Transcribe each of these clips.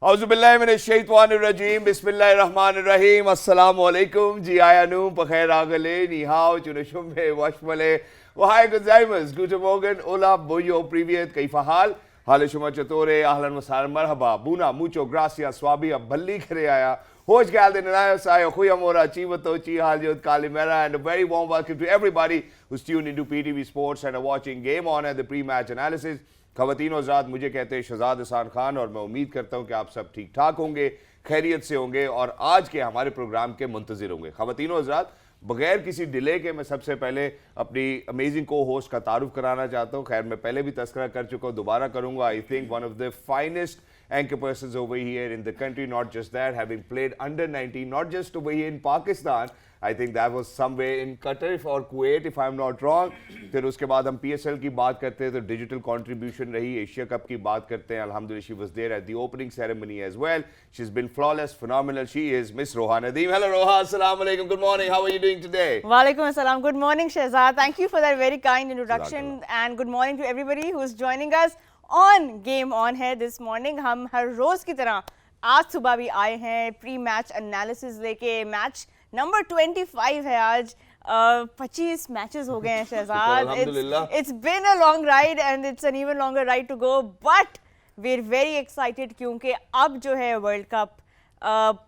औज़ुबिल्लाहिमिनश्शैतानिर्रजीम बिस्मिल्लाहिर्रहमानिर्रहीम अस्सलामुअलैकुम जी आयानू बखैर आगले निहाओ चुनशुम्बे वशमले वहाय गुज़ाइमस good Morgan ओला बोयो प्रीवियत कैफाहाल हाल शुमा चतोरे अहलन वसाहलन मरहबा बूना मुचो ग्रासिया स्वाबिया भल्ली करे आया होश ख्याल दे नायस आयो खुया मोरा चीवतो ची हाल जोत कालिमेरा and a very warm welcome to everybody who's tuned into PTV Sports and are watching Game On and the pre-match analysis. ख़वातीन हज़रात, मुझे कहते हैं शहजाद हसन खान और मैं उम्मीद करता हूं कि आप सब ठीक ठाक होंगे, खैरियत से होंगे और आज के हमारे प्रोग्राम के मुंतज़िर होंगे। ख़वातीन हज़रात, बगैर किसी डिले के मैं सबसे पहले अपनी अमेजिंग को होस्ट का तारुफ कराना चाहता हूं। खैर मैं पहले भी तस्करा कर चुका हूं, दोबारा करूंगा। I think one of the finest anchor persons over here in the country, not just that, having played under 19, not just over here in Pakistan, I think that was somewhere in Qatar or Kuwait if I'm not wrong. फिर उसके बाद हम PSL की बात करते हैं तो digital contribution रही, एशिया कप की बात करते हैं, अल्हम्दुलिल्लाह she was there at the opening ceremony as well. She's been flawless, phenomenal. She is Miss Roha Nadeem. Hello Roha, assalamu alaikum, good morning, how are you doing today? Walaikum assalam, good morning Shehzad. Thank you for that very kind introduction and good morning to everybody who is joining us on Game On है this morning. हम हर रोज की तरह आज सुबह भी आए हैं pre match analysis लेके। मैच नंबर 25 है आज। 25 मैचेस हो गए हैं Shehzad. It's been a long ride and it's an even longer ride to go, but we are very excited क्योंकि अब जो है वर्ल्ड कप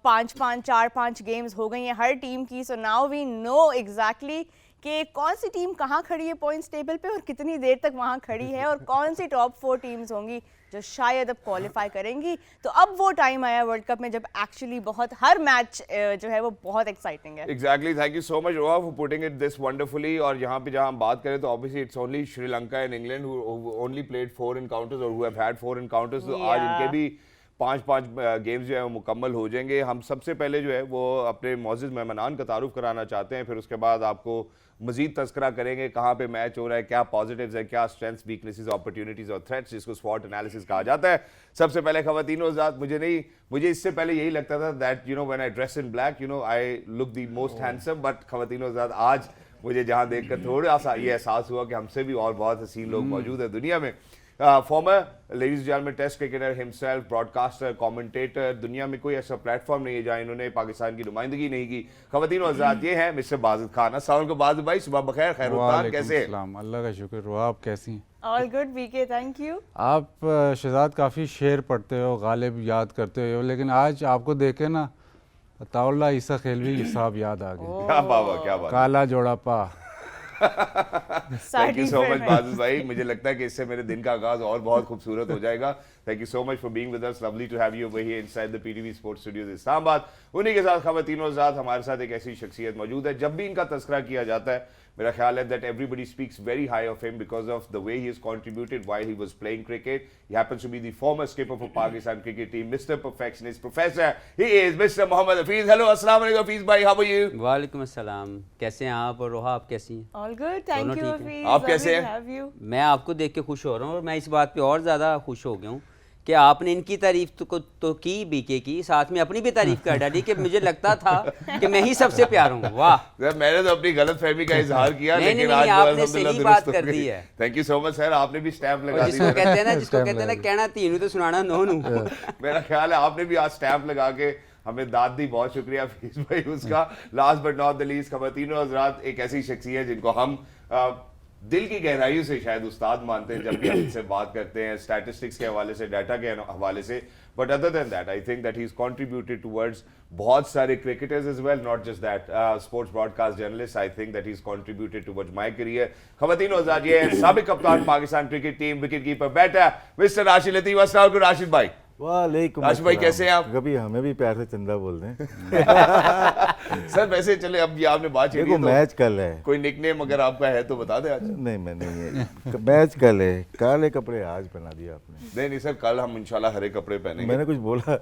4-5 गेम्स हो गई हैं हर टीम की। So now we know exactly कि कौन सी टीम कहाँ खड़ी है पॉइंट्स टेबल पे और कितनी देर तक वहाँ खड़ी है और कौन सी टॉप 4 टीम्स होंगी जो शायद अब क्वालिफाई करेंगी। तो अब वो टाइम आया वर्ल्ड कप में जब एक्चुअली बहुत हर मैच जो है वो बहुत एक्साइटिंग है। Exactly, thank you so much Roha for putting it this wonderfully. और यहाँ पे जहाँ हम बात करें तो obviously it's only Sri Lanka and England who only played 4 encounters और हु हैव हैड 4 एनकाउंटर्स। तो आज इनके भी 5 गेम्स जो है वो मुकम्मल हो जाएंगे। हम सबसे पहले जो है वो अपने मौजूद मेहमानान का तारुफ कराना चाहते हैं, फिर उसके बाद आपको मजीद तस्करा करेंगे कहाँ पे मैच हो रहा है, क्या पॉजिटिव्स है, क्या स्ट्रेंथ्स, वीकनेसेस, अपॉर्चुनिटीज और थ्रेट्स, जिसको स्वॉट एनालिसिस कहा जाता है। सबसे पहले ख़वातीनो ज़ात, मुझे इससे पहले यही लगता था that you know when I dress in black you know I look the most handsome, but ख़वातीनो ज़ात आज मुझे जहाँ देखकर थोड़ा सा ये एहसास हुआ कि हमसे भी और बहुत हसीन लोग मौजूद है दुनिया में। Former ladies and gentleman test cricketer himself, broadcaster, commentator, दुनिया में कोई ऐसा प्लेटफॉर्म नहीं है जहां इन्होंने पाकिस्तान की नुमाइंदगी नहीं की। ख़वातीन और हज़रात, ये हैं मिस्टर बाजिद खान। अस्सलाम वालेकुम बाजिद भाई, सुबह बखैर, खैरुत्तान, कैसे हैं? अल्लाह का शुक्र। रोहा, आप कैसी हैं? All good BK, thank you. आप शहजाद काफ़ी शेर पढ़ते हो, गालिब याद करते हो, लेकिन आज आपको देखे ना अताउल्लाह ईसा खेलवी साहब याद आ गए। क्या बाबा, क्या बात, काला जोड़ा पा। Thank you so much Wajid भाई, मुझे लगता है कि इससे मेरे दिन का आगाज और बहुत खूबसूरत हो जाएगा। Thank you so much for being with us, lovely to have you over here inside the PTV sports studios Islamabad. उन्हीं के साथ ख़वातीनो ज़ात हमारे साथ एक ऐसी शख्सियत मौजूद है, जब भी इनका तस्करा किया जाता है मेरा ख्याल है that everybody speaks very high of him because of the way he has contributed while he was playing cricket. He happens to be the former skipper for Pakistan cricket team, mister perfectionist, professor, he is mister Mohammad Hafeez. Hello, अस्सलाम वालेकुम हफीज भाई, how are you? वालेकुम अस्सलाम, कैसे हैं आप? और रोहा, आप कैसी हैं? All good, thank you Hafeez. आप कैसे हैं? मैं आपको देख के खुश हो रहा हूँ और मैं इस बात पे और ज़्यादा खुश हो गया हूँ कि आपने इनकी तारीफ तो की बीके की, साथ में अपनी भी तारीफ कर डाली कि मुझे लगता था कि मैं ही सबसे प्यार हूँ। वाह, मैंने तो अपनी गलत फहमी का इजहार किया, लेकिन आज आपने सही बात कर दी है। Thank you so much sir, आपने भी स्टैंप लगा दी। जिसको कहते हैं ना कहना तीनों तो सुनाना नोनू। मेरा ख्याल है आपने भी आज स्टैंप लगा के हमें दाद दी, बहुत शुक्रिया हफीज भाई उसका। Last but not the least, ख़वातीनो हज़रात, एक ऐसी शख्सियत है जिनको हम दिल की गहराइयों से शायद उस्ताद मानते हैं जब भी हम इनसे बात करते हैं, स्टैटिस्टिक्स के हवाले से, डाटा के हवाले से। But other than that I think that he is contributed towards बहुत सारे cricketers as well, not just that sports broadcast journalist. I think that he is contributed towards my career. ख़वातीनो हज़रात, ये है साबिक कप्तान Pakistan cricket team, wicket keeper batter mister Rashid Latif. अस्सलाम वालेकुम राशिद भाई। वालेकुम राशिद भाई, कैसे हैं आप? कभी हमें भी प्यार से चंदा बोल दें। सर वैसे चले, अब ये आपने बात देखो मैच कल है, कोई निकनेम अगर आपका है तो बता दें आज। नहीं मैं नहीं है, मैच कल है, काले कपड़े आज पहना दिया आपने। नहीं सर, कल हम इंशाल्लाह हरे कपड़े पहनेंगे। मैंने कुछ बोला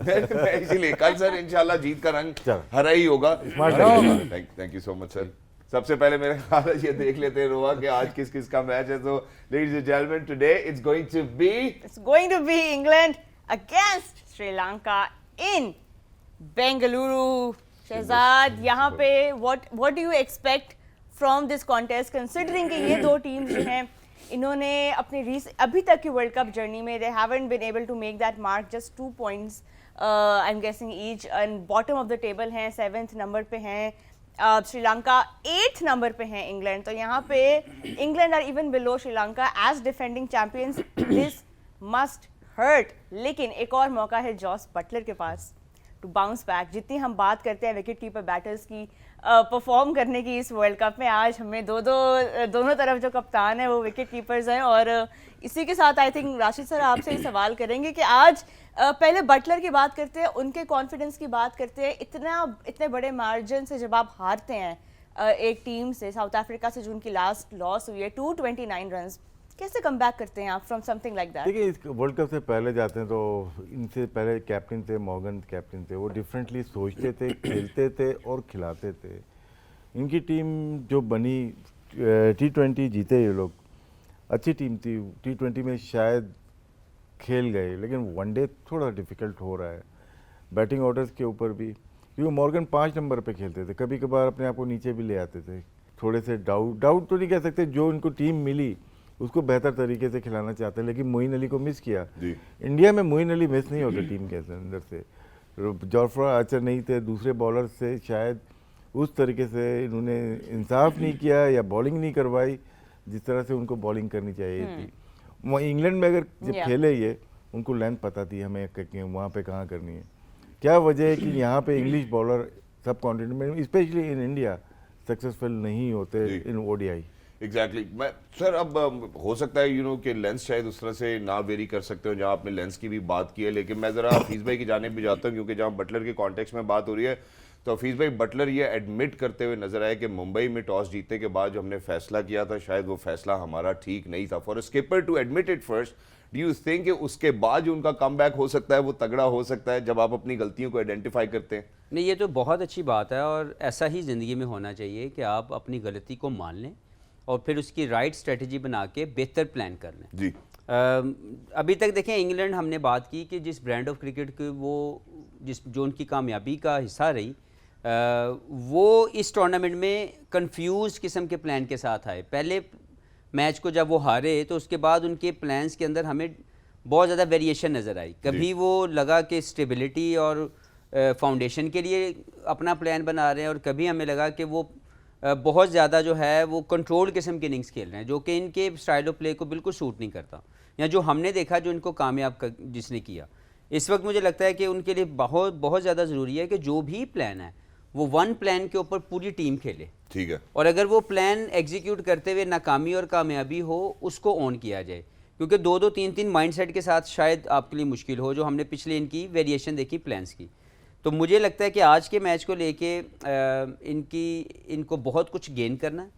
इसीलिए कल सर इंशाल्लाह जीत का रंग हरा ही होगा। Thank you so much sir. सबसे पहले मेरे ख्याल है ये देख लेते हैं रोहा कि आज किस किस का मैच है। तो ladies and gentleman, today it's going to be England against Sri Lanka in Bengaluru. Shahzad, यहाँ पे what do you expect from this contest, considering कि ये दो टीम्स जो हैं इन्होंने अपने अभी तक की वर्ल्ड कप जर्नी में they haven't been able to make that mark, just 2 points I am guessing each, and bottom of the table हैं, 7th नंबर पे हैं श्रीलंका, 8th नंबर पे हैं इंग्लैंड। तो यहाँ पे England are even below Sri Lanka as defending champions. This must hurt, लेकिन एक और मौका है जॉस बटलर के पास टू बाउंस बैक। जितनी हम बात करते हैं विकेट कीपर बैटर्स की परफॉर्म करने की इस वर्ल्ड कप में, आज हमें दोनों तरफ जो कप्तान है वो विकेट कीपर्स हैं। और इसी के साथ आई थिंक राशिद सर आपसे ही सवाल करेंगे कि आज पहले बटलर की बात करते हैं, उनके कॉन्फिडेंस की बात करते हैं। इतने बड़े मार्जिन से जब आप हारते हैं एक टीम से, साउथ अफ्रीका से, जो उनकी लास्ट लॉस हुई है 229 रन्स, कैसे कम बैक करते हैं आप फ्रॉम समथिंग लाइक दैट? देखिए, इस वर्ल्ड कप से पहले जाते हैं तो इनसे पहले कैप्टन थे, मॉर्गन कैप्टन थे, वो डिफरेंटली सोचते थे, खेलते थे और खिलाते थे। इनकी टीम जो बनी, T20 जीते ये लोग, अच्छी टीम थी। T20 में शायद खेल गए, लेकिन वनडे थोड़ा डिफ़िकल्ट हो रहा है बैटिंग ऑर्डर्स के ऊपर भी, क्योंकि मॉर्गन 5 नंबर पे खेलते थे, कभी कभार अपने आप को नीचे भी ले आते थे। थोड़े से डाउट तो नहीं कह सकते, जो इनको टीम मिली उसको बेहतर तरीके से खिलाना चाहते हैं, लेकिन मोइन अली को मिस किया। इंडिया में मोइन अली मिस नहीं होते टीम के अंदर से। जॉफ्रा आर्चर नहीं थे, दूसरे बॉलर से शायद उस तरीके से इन्होंने इंसाफ नहीं किया या बॉलिंग नहीं करवाई जिस तरह से उनको बॉलिंग करनी चाहिए थी। इंग्लैंड में अगर जब खेले ये, उनको लेंथ पता थी हमें वहाँ पे कहाँ करनी है। क्या वजह है कि यहाँ पे इंग्लिश बॉलर सब कॉन्टिनेंट में, स्पेशली इन इंडिया, सक्सेसफुल नहीं होते इन ODI। एग्जैक्टली मैं सर, अब हो सकता है कि लेंस शायद उस तरह से ना वेरी कर सकते हो, जहाँ आपने लेंस की भी बात की है, लेकिन मैं ज़रा हफीज़ भाई की जानिब भी जाता हूँ, क्योंकि जहाँ बटलर के कॉन्टेक्स्ट में बात हो रही है, तो हफीज़ भाई बटलर ये एडमिट करते हुए नजर आए कि मुंबई में टॉस जीतने के बाद जो हमने फैसला किया था, शायद वो फैसला हमारा ठीक नहीं था। For skipper to admit it first, do you think कि उसके बाद जो उनका कमबैक हो सकता है वो तगड़ा हो सकता है जब आप अपनी गलतियों को आइडेंटिफाई करते हैं? नहीं, ये तो बहुत अच्छी बात है और ऐसा ही ज़िंदगी में होना चाहिए कि आप अपनी गलती को मान लें और फिर उसकी राइट स्ट्रेटजी बना के बेहतर प्लान कर लें। जी अभी तक देखें, इंग्लैंड हमने बात की कि जिस ब्रांड ऑफ क्रिकेट के जो उनकी कामयाबी का हिस्सा रही, वो इस टूर्नामेंट में कंफ्यूज किस्म के प्लान के साथ आए। पहले मैच को जब वो हारे तो उसके बाद उनके प्लान्स के अंदर हमें बहुत ज़्यादा वेरिएशन नज़र आई। कभी वो लगा कि स्टेबिलिटी और फाउंडेशन के लिए अपना प्लान बना रहे हैं, और कभी हमें लगा कि वो बहुत ज़्यादा जो है वो कंट्रोल किस्म के इनिंग्स खेल रहे हैं, जो कि इनके स्टाइल ऑफ प्ले को बिल्कुल सूट नहीं करता, या जो हमने देखा जो इनको कामयाब जिसने किया। इस वक्त मुझे लगता है कि उनके लिए बहुत बहुत ज़्यादा ज़रूरी है कि जो भी प्लान है वो वन प्लान के ऊपर पूरी टीम खेले। ठीक है। और अगर वो प्लान एग्जीक्यूट करते हुए नाकामी और कामयाबी हो, उसको ऑन किया जाए, क्योंकि 2-2 3-3 माइंडसेट के साथ शायद आपके लिए मुश्किल हो, जो हमने पिछले इनकी वेरिएशन देखी प्लान्स की। तो मुझे लगता है कि आज के मैच को लेके इनको बहुत कुछ गेन करना है,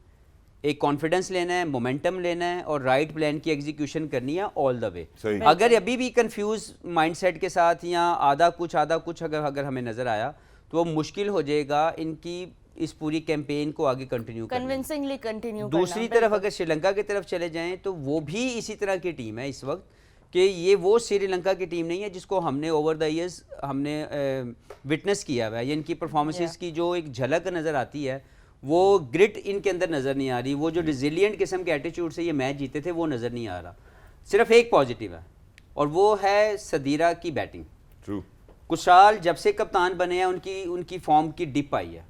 एक कॉन्फिडेंस लेना है, मोमेंटम लेना है और राइट प्लान की एग्जीक्यूशन करनी है ऑल द वे। अगर अभी भी कंफ्यूज माइंडसेट के साथ या आधा कुछ अगर हमें नज़र आया तो वो मुश्किल हो जाएगा इनकी इस पूरी कैंपेन को आगे कंटिन्यू कन्विंसिंगली कंटिन्यू करना। दूसरी तरफ अगर श्रीलंका की तरफ चले जाएं तो वो भी इसी तरह की टीम है इस वक्त, कि ये वो श्रीलंका की टीम नहीं है जिसको हमने ओवर द ईयर्स हमने विटनेस किया हुआ है। इनकी परफॉर्मेंसेस की जो एक झलक नज़र आती है, वो ग्रिट इनके अंदर नज़र नहीं आ रही, वो जो रिजिलियंट किस्म के एटीट्यूड से ये मैच जीते थे वो नज़र नहीं आ रहा। सिर्फ एक पॉजिटिव है और वो है सदीरा की बैटिंग। ट्रू। कुशाल जब से कप्तान बने हैं उनकी फॉर्म की डिप आई है,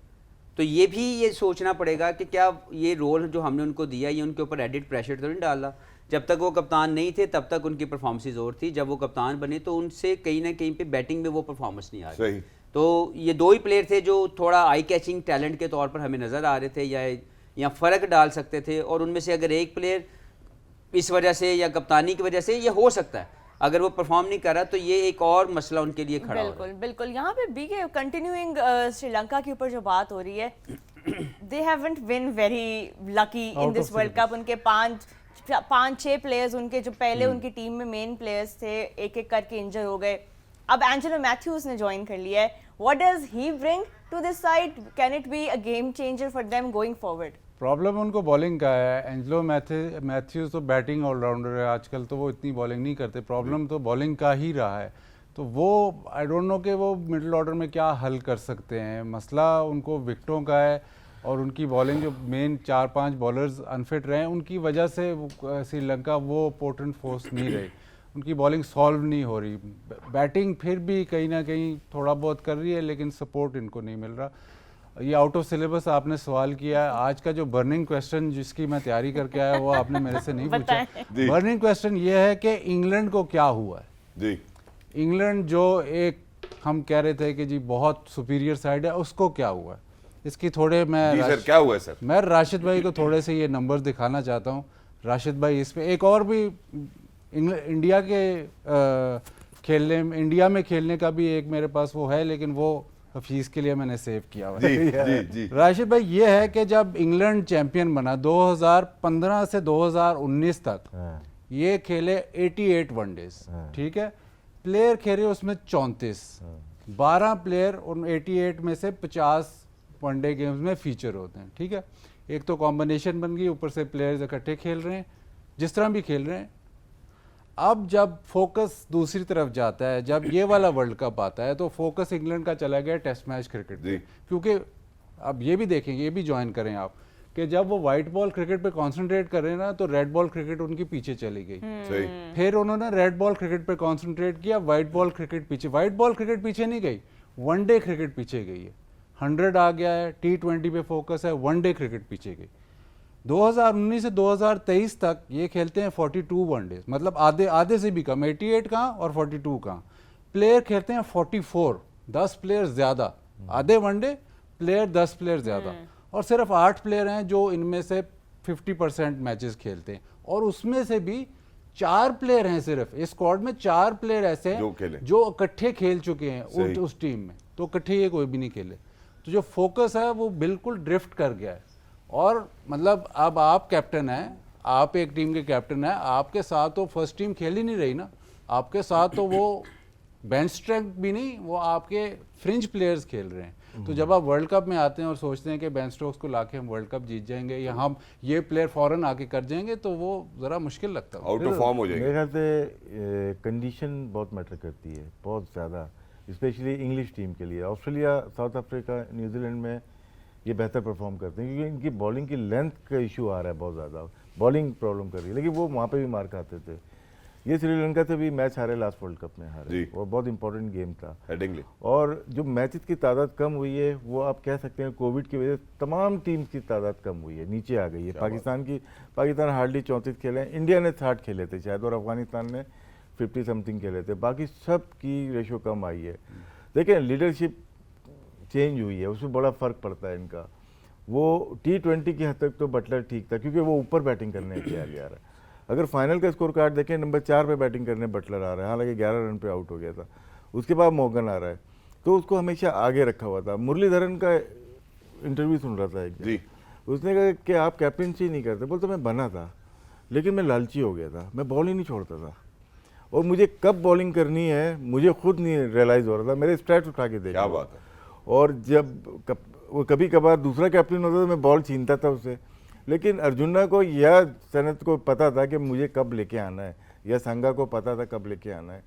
तो ये भी ये सोचना पड़ेगा कि क्या ये रोल जो हमने उनको दिया ये उनके ऊपर एडिड प्रेशर तो नहीं डाला। जब तक वो कप्तान नहीं थे तब तक उनकी परफॉर्मेंसेज और थी, जब वो कप्तान बने तो उनसे कहीं ना कहीं पे बैटिंग में वो परफॉर्मेंस नहीं आ रही। तो ये दो ही प्लेयर थे जो थोड़ा आई कैचिंग टैलेंट के तौर पर हमें नज़र आ रहे थे या फ़र्क डाल सकते थे, और उनमें से अगर एक प्लेयर इस वजह से या कप्तानी की वजह से ये हो सकता है अगर वो परफॉर्म नहीं कर रहा तो ये एक और मसला उनके लिए खड़ा हो रहा है। बिल्कुल। यहाँ पे बीके कंटिन्यूइंग श्रीलंका के ऊपर जो बात हो रही है, they haven't been very lucky in this world cup. उनके 5-6 प्लेयर्स उनके जो पहले उनकी टीम में मेन प्लेयर्स थे एक एक करके इंजर हो गए। अब एंजेलो मैथ्यूज ने ज्वाइन कर लिया है। What does he bring to this side? Can it be a game changer for them going forward? Problem उनको बॉलिंग का है। एंजेलो मैथ्यूज तो बैटिंग ऑलराउंडर है आजकल, तो वो इतनी बॉलिंग नहीं करते। प्रॉब्लम तो बॉलिंग का ही रहा है, तो वो आई डोंट नो कि वो मिडिल ऑर्डर में क्या हल कर सकते हैं। मसला उनको विकेटों का है और उनकी बॉलिंग जो मेन 4-5 बॉलर्स अनफिट रहे हैं उनकी वजह से श्रीलंका वो पोटेंट फोर्स नहीं रही। उनकी बॉलिंग सॉल्व नहीं हो रही। बैटिंग फिर भी कहीं ना कहीं थोड़ा बहुत कर रही है, लेकिन सपोर्ट इनको नहीं मिल रहा। ये आउट ऑफ सिलेबस आपने सवाल किया है। आज का जो बर्निंग क्वेश्चन जिसकी मैं तैयारी करके आया वो आपने मेरे से नहीं पूछा। जी। बर्निंग क्वेश्चन ये है कि इंग्लैंड को क्या हुआ है। जी इंग्लैंड जो एक हम कह रहे थे कि जी बहुत सुपीरियर साइड है, उसको क्या हुआ है, इसकी थोड़े जी सर, क्या हुआ है सर? मैं राशिद भाई को थोड़े से ये नंबर्स दिखाना चाहता हूँ। राशिद भाई इस पे एक और भी इंडिया के इंडिया में खेलने का भी एक मेरे पास वो है, लेकिन वो हफीज के लिए मैंने सेव किया हुआ जी है। जी जी राशिद भाई ये है कि जब इंग्लैंड चैंपियन बना 2015 से 2019 तक हाँ, ये खेले 88 वनडेज, ठीक है। प्लेयर खेले उसमें 34, 12 प्लेयर उन 88 में से 50 वनडे गेम्स में फीचर होते हैं, ठीक है। एक तो कॉम्बिनेशन बन गई, ऊपर से प्लेयर्स इकट्ठे खेल रहे हैं, जिस तरह भी खेल रहे हैं। अब जब फोकस दूसरी तरफ जाता है, जब ये वाला वर्ल्ड कप आता है, तो फोकस इंग्लैंड का चला गया टेस्ट मैच क्रिकेट पे, क्योंकि अब ये भी देखेंगे, ये भी ज्वाइन करें आप कि जब वो वाइट बॉल क्रिकेट पे कंसंट्रेट कर रहे हैं ना, तो रेड बॉल क्रिकेट उनकी पीछे चली गई। सही। फिर उन्होंने रेड बॉल क्रिकेट पे कंसंट्रेट किया, वाइट बॉल क्रिकेट पीछे। वाइट बॉल क्रिकेट पीछे नहीं गई, वनडे क्रिकेट पीछे गई है। 100 आ गया है, T20 पे फोकस है, वनडे क्रिकेट पीछे गई। 2019 से 2023 तक ये खेलते हैं 42 वनडेज, मतलब आधे से भी कम, 88 कहाँ और 42 कहाँ। प्लेयर खेलते हैं 44, 10 प्लेयर ज्यादा, आधे वनडे प्लेयर 10 प्लेयर ज्यादा, और सिर्फ 8 प्लेयर हैं जो इनमें से 50% मैचेस खेलते हैं, और उसमें से भी 4 प्लेयर हैं सिर्फ इस स्क्वाड में, 4 प्लेयर ऐसे हैं जो इकट्ठे खेल चुके हैं उस टीम में, तो इकट्ठे ये कोई भी नहीं खेले। तो जो फोकस है वो बिल्कुल ड्रिफ्ट कर गया है। और मतलब अब आप कैप्टन हैं, आप एक टीम के कैप्टन हैं, आपके साथ तो फर्स्ट टीम खेल ही नहीं रही ना, आपके साथ तो वो बेंच स्ट्रेंथ भी नहीं, वो आपके फ्रिंज प्लेयर्स खेल रहे हैं। तो जब आप वर्ल्ड कप में आते हैं और सोचते हैं कि बेन स्टोक्स को लाके हम वर्ल्ड कप जीत जाएंगे या हम ये प्लेयर फॉरन आके कर जाएंगे, तो वो ज़रा मुश्किल लगता है, आउट ऑफ फॉर्म हो जाएंगे। मेरे ख्याल से कंडीशन बहुत मैटर करती है, बहुत ज़्यादा, स्पेशली इंग्लिश टीम के लिए। ऑस्ट्रेलिया, साउथ अफ्रीका, न्यूजीलैंड में ये बेहतर परफॉर्म करते हैं, क्योंकि इनकी बॉलिंग की लेंथ का इशू आ रहा है बहुत ज़्यादा, बॉलिंग प्रॉब्लम कर रही है, लेकिन वो वहाँ पे भी मार खाते थे। ये श्रीलंका से भी मैच हारे, लास्ट वर्ल्ड कप में हारे, और बहुत इंपॉर्टेंट गेम था हेडिंगली। और जो मैचेस की तादाद कम हुई है, वो आप कह सकते हैं कोविड की वजह से तमाम टीम्स की तादाद कम हुई है, नीचे आ गई है। पाकिस्तान हार्डली 34 खेले हैं, इंडिया ने 60 खेले थे शायद, और अफगानिस्तान ने 50 समथिंग खेले थे, बाकी सब की रेशो कम आई है। देखें, लीडरशिप चेंज हुई है, उसमें बड़ा फ़र्क पड़ता है इनका। वो T20 की हद तक तो बटलर ठीक था, क्योंकि वो ऊपर बैटिंग करने के लिए आ रहा है। अगर फाइनल का स्कोर कार्ड देखें, नंबर 4 पे बैटिंग करने बटलर आ रहा है, हालांकि 11 रन पे आउट हो गया था। उसके बाद मॉर्गन आ रहा है, तो उसको हमेशा आगे रखा हुआ था। मुरलीधरन का इंटरव्यू सुन रहा था एक दिन, उसने कहा कि आप कैप्टनसी नहीं करते, बोलते मैं बना था, लेकिन मैं लालची हो गया था, मैं बॉल ही नहीं छोड़ता था, और मुझे कब बॉलिंग करनी है मुझे खुद नहीं रियलाइज़ हो रहा था, मेरे स्टैट्स उठा के देखा। क्या बात है। और जब वो कभी कभार दूसरा कैप्टन होता था, मैं बॉल छीनता था उससे, लेकिन अर्जुना को या सनत को पता था कि मुझे कब लेके आना है, या संगा को पता था कब लेके आना है।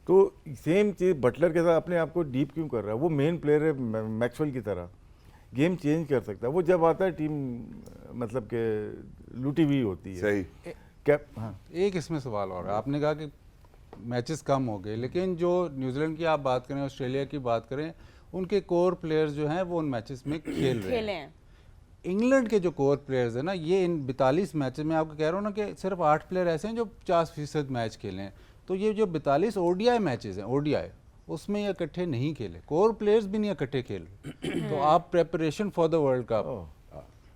तो सेम चीज़ बटलर के साथ अपने आप को डीप क्यों कर रहा है? वो मेन प्लेयर है, मैक्सवेल की तरह गेम चेंज कर सकता है। वो जब आता है टीम मतलब के लूटी हुई होती है। सही। हाँ, एक इसमें सवाल और है, आपने कहा कि मैचेस कम हो गए, लेकिन जो न्यूजीलैंड की आप बात करें, ऑस्ट्रेलिया की बात करें, उनके कोर प्लेयर्स जो हैं वो उन मैचेस में खेल रहे हैं। इंग्लैंड के जो कोर प्लेयर्स हैं ना, ये इन 42 मैचेस में आपको कह रहा हूँ ना कि सिर्फ 8 प्लेयर ऐसे हैं जो 50% मैच खेले हैं। तो ये जो 42 ODI मैचेस हैं, ODI, उसमें ये इकट्ठे नहीं खेले, कोर प्लेयर्स भी नहीं इकट्ठे खेले। तो आप preparation for the world cup,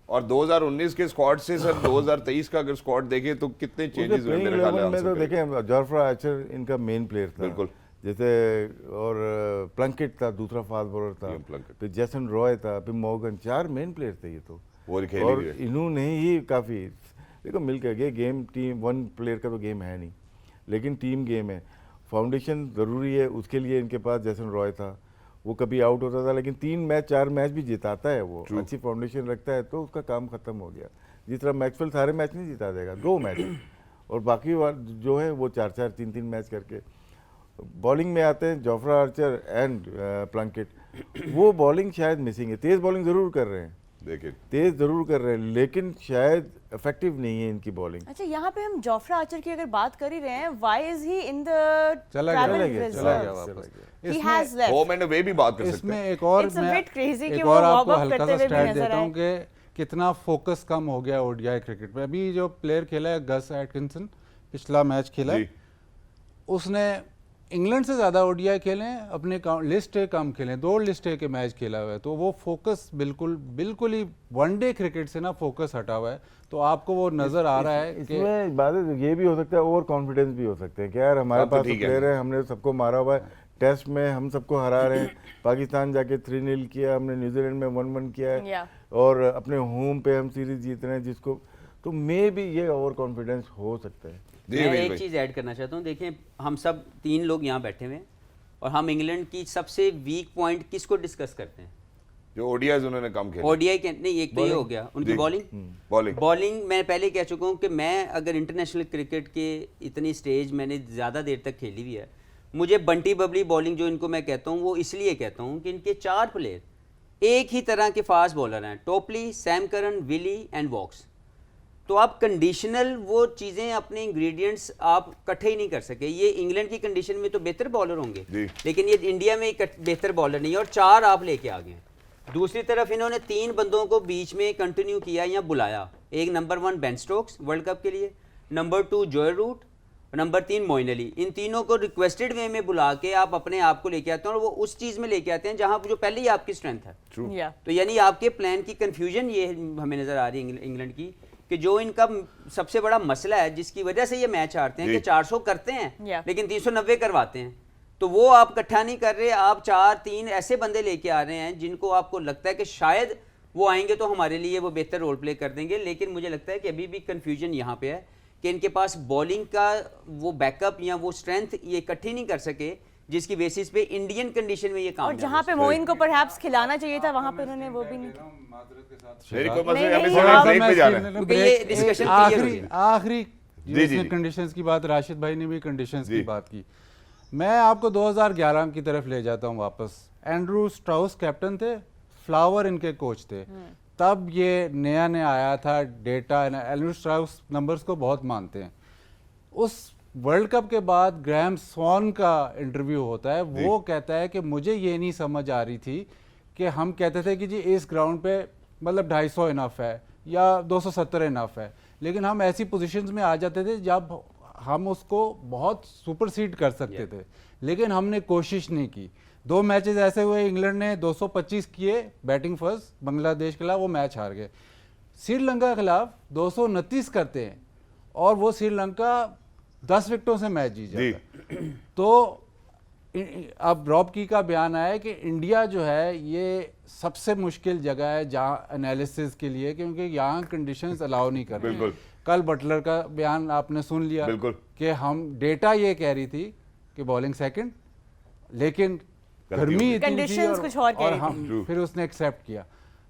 और 2019 के स्क्वाड से सर 2023 का अगर स्क्वाड देखें तो कितने चेंजेस हुए मेरे ख्याल में। तो देखें, जॉफ्रा आर्चर इनका मेन प्लेयर था बिल्कुल, जैसे, और प्लंकेट था दूसरा फास्ट बॉलर था, फिर जैसन रॉय था, फिर मॉर्गन, 4 मेन प्लेयर थे ये तो, और इन्होंने ही काफ़ी देखो मिल कर गए। गेम टीम, वन प्लेयर का तो गेम है नहीं, लेकिन टीम गेम है, फाउंडेशन ज़रूरी है, उसके लिए इनके पास जैसन रॉय था, वो कभी आउट होता था लेकिन 3 मैच 4 मैच भी जिताता है, वो अच्छी फाउंडेशन रखता है, तो उसका काम खत्म हो गया। जिस तरह मैक्सवेल सारे मैच नहीं जिता देगा, 2 मैच, और बाकी जो है वो 4-4 3-3 मैच करके। बॉलिंग में आते हैं जॉफ्रा आर्चर एंड प्लंकेट, वो बॉलिंग शायद मिसिंग है, तेज़ बॉलिंग ज़रूर कर रहे हैं देखिए तेज जरूर कर रहे हैं लेकिन शायद इफेक्टिव नहीं है इनकी बॉलिंग। अच्छा, यहाँ पे हम जोफ्रा आर्चर की अगर बात कर ही रहे हैं, why is he in the चला ट्रैवल गया रिजर्व? वापस। He has left. Home and away भी बात कर सकते इसमें हैं। एक और It's a मैं bit crazy कि एक वो और warm आपको up हल्का करते सा हुए भी स्टैट नजर देता आए। हूँ कि कितना फोकस कम हो गया ओडीआई क्रिकेट में। अभी जो प्लेयर खेला है गस एटकिंसन, पिछला मैच खेला है, जी। उसने इंग्लैंड से ज़्यादा ओडीआई खेले हैं, अपने लिस्ट ए कम खेले, 2 लिस्ट ए के मैच खेला हुआ है। तो वो फोकस बिल्कुल ही वनडे क्रिकेट से ना फोकस हटा हुआ है। तो आपको वो नज़र आ रहा है कि इसमें बात ये भी हो सकता है, ओवर कॉन्फिडेंस भी हो सकते हैं कि यार हमारे बात तो पास ठीक है। प्लेयर है, हमने सबको मारा हुआ है, टेस्ट में हम सबको हरा रहे हैं, पाकिस्तान जाके 3-0 किया, हमने न्यूजीलैंड में 1-1 किया है Yeah. और अपने होम पे हम सीरीज जीत रहे हैं जिसको, तो मे भी ये ओवर कॉन्फिडेंस हो सकता है। जी मैं अमीर एक भाई। चीज़ ऐड करना चाहता हूँ। देखें, हम सब 3 लोग यहाँ बैठे हुए हैं और हम इंग्लैंड की सबसे वीक पॉइंट किसको डिस्कस करते हैं? जो ओडीआईज उन्होंने कम खेले। ओडीआई के नहीं, एक तो ये हो गया उनकी जी। बॉलिंग। बॉलिंग बॉलिंग मैं पहले कह चुका हूँ कि मैं अगर इंटरनेशनल क्रिकेट के इतनी स्टेज मैंने ज़्यादा देर तक खेली हुई है, मुझे बंटी बबली बॉलिंग जो इनको मैं कहता हूँ वो इसलिए कहता हूँ कि इनके 4 प्लेयर एक ही तरह के फास्ट बॉलर हैं, Topley, Sam Curran, Willey and Woakes. तो आप कंडीशनल वो चीज़ें, अपने इंग्रेडिएंट्स आप इकट्ठे ही नहीं कर सके। ये इंग्लैंड की कंडीशन में तो बेहतर बॉलर होंगे, जी। लेकिन ये इंडिया में एक बेहतर बॉलर नहीं है और 4 आप लेके आ गए। दूसरी तरफ इन्होंने 3 बंदों को बीच में कंटिन्यू किया या बुलाया। एक number 1 Ben Stokes world cup के लिए, नंबर 2 जोए रूट, नंबर 3 मोइन अली। इन तीनों को रिक्वेस्टेड वे में बुला के आप अपने आप को लेके आते हैं और वो उस चीज़ में लेके आते हैं जहाँ जो पहले ही आपकी स्ट्रेंथ है। Yeah. तो यानी आपके प्लान की कंफ्यूजन ये हमें नज़र आ रही है इंग्लैंड की, कि जो इनका सबसे बड़ा मसला है जिसकी वजह से ये मैच हारते हैं जी। कि 400 करते हैं Yeah. लेकिन 390 करवाते हैं। तो वो आप इकट्ठा नहीं कर रहे, आप 4-3 ऐसे बंदे लेके आ रहे हैं जिनको आपको लगता है कि शायद वो आएंगे तो हमारे लिए वो बेहतर रोल प्ले कर देंगे। लेकिन मुझे लगता है कि अभी भी कंफ्यूजन यहाँ पे है कि इनके पास बॉलिंग का वो बैकअप या वो स्ट्रेंथ ये इकट्ठी नहीं कर सके जिसकी बेसिस पे इंडियन कंडीशन में ये काम और जहाँ पे मोइन को परहैप्स खिलाना चाहिए था, वहाँ पे उन्होंने वो भी नहीं किया। मेरी कोई नहीं, मसला, हमें नहीं, सिर्फ आप- ब्रेक पे जाना है। क्योंकि ये discussion clear हो गई। आखिरी जी, जी। कंडीशंस की बात, राशिद भाई ने भी कंडीशंस जी। की बात की। मैं आपको 2011 की तरफ ले जाता हूँ वापस। एंड्रू स्ट्राउस कैप्टन थे, फ्लावर इनके कोच थे। तब ये नया आया था डेटा। एंड्रू स्ट्राउस नंबर्स को बहुत मानते हैं। उस वर्ल्ड कप के बाद ग्रैहम स्वॉन का इंटरव्यू होता है, वो कहता है कि मुझे ये नहीं समझ आ रही थी कि हम कहते थे कि जी इस ग्राउंड पे मतलब 250 इनफ है या 270 इनफ है, लेकिन हम ऐसी पोजीशंस में आ जाते थे जब हम उसको बहुत सुपरसीड कर सकते थे, लेकिन हमने कोशिश नहीं की। 2 मैचेस ऐसे हुए, इंग्लैंड ने 225 किए बैटिंग फर्स्ट, बांग्लादेश के खिलाफ वो मैच हार गए। श्रीलंका के खिलाफ 229 करते हैं और वो श्रीलंका 10 विकेटों से मैच जीत जाता है। तो अब रॉब की का बयान आया कि इंडिया जो है ये सबसे मुश्किल जगह है जहाँ एनालिसिस के लिए, क्योंकि यहाँ कंडीशंस अलाउ नहीं कर रही। बिल्कुल। कल बटलर का बयान आपने सुन लिया बिल्कुल। कि हम डेटा ये कह रही थी कि बॉलिंग सेकंड, लेकिन गर्मी इतनी थी Conditions कुछ और कह और रही थी। हम फिर उसने एक्सेप्ट किया।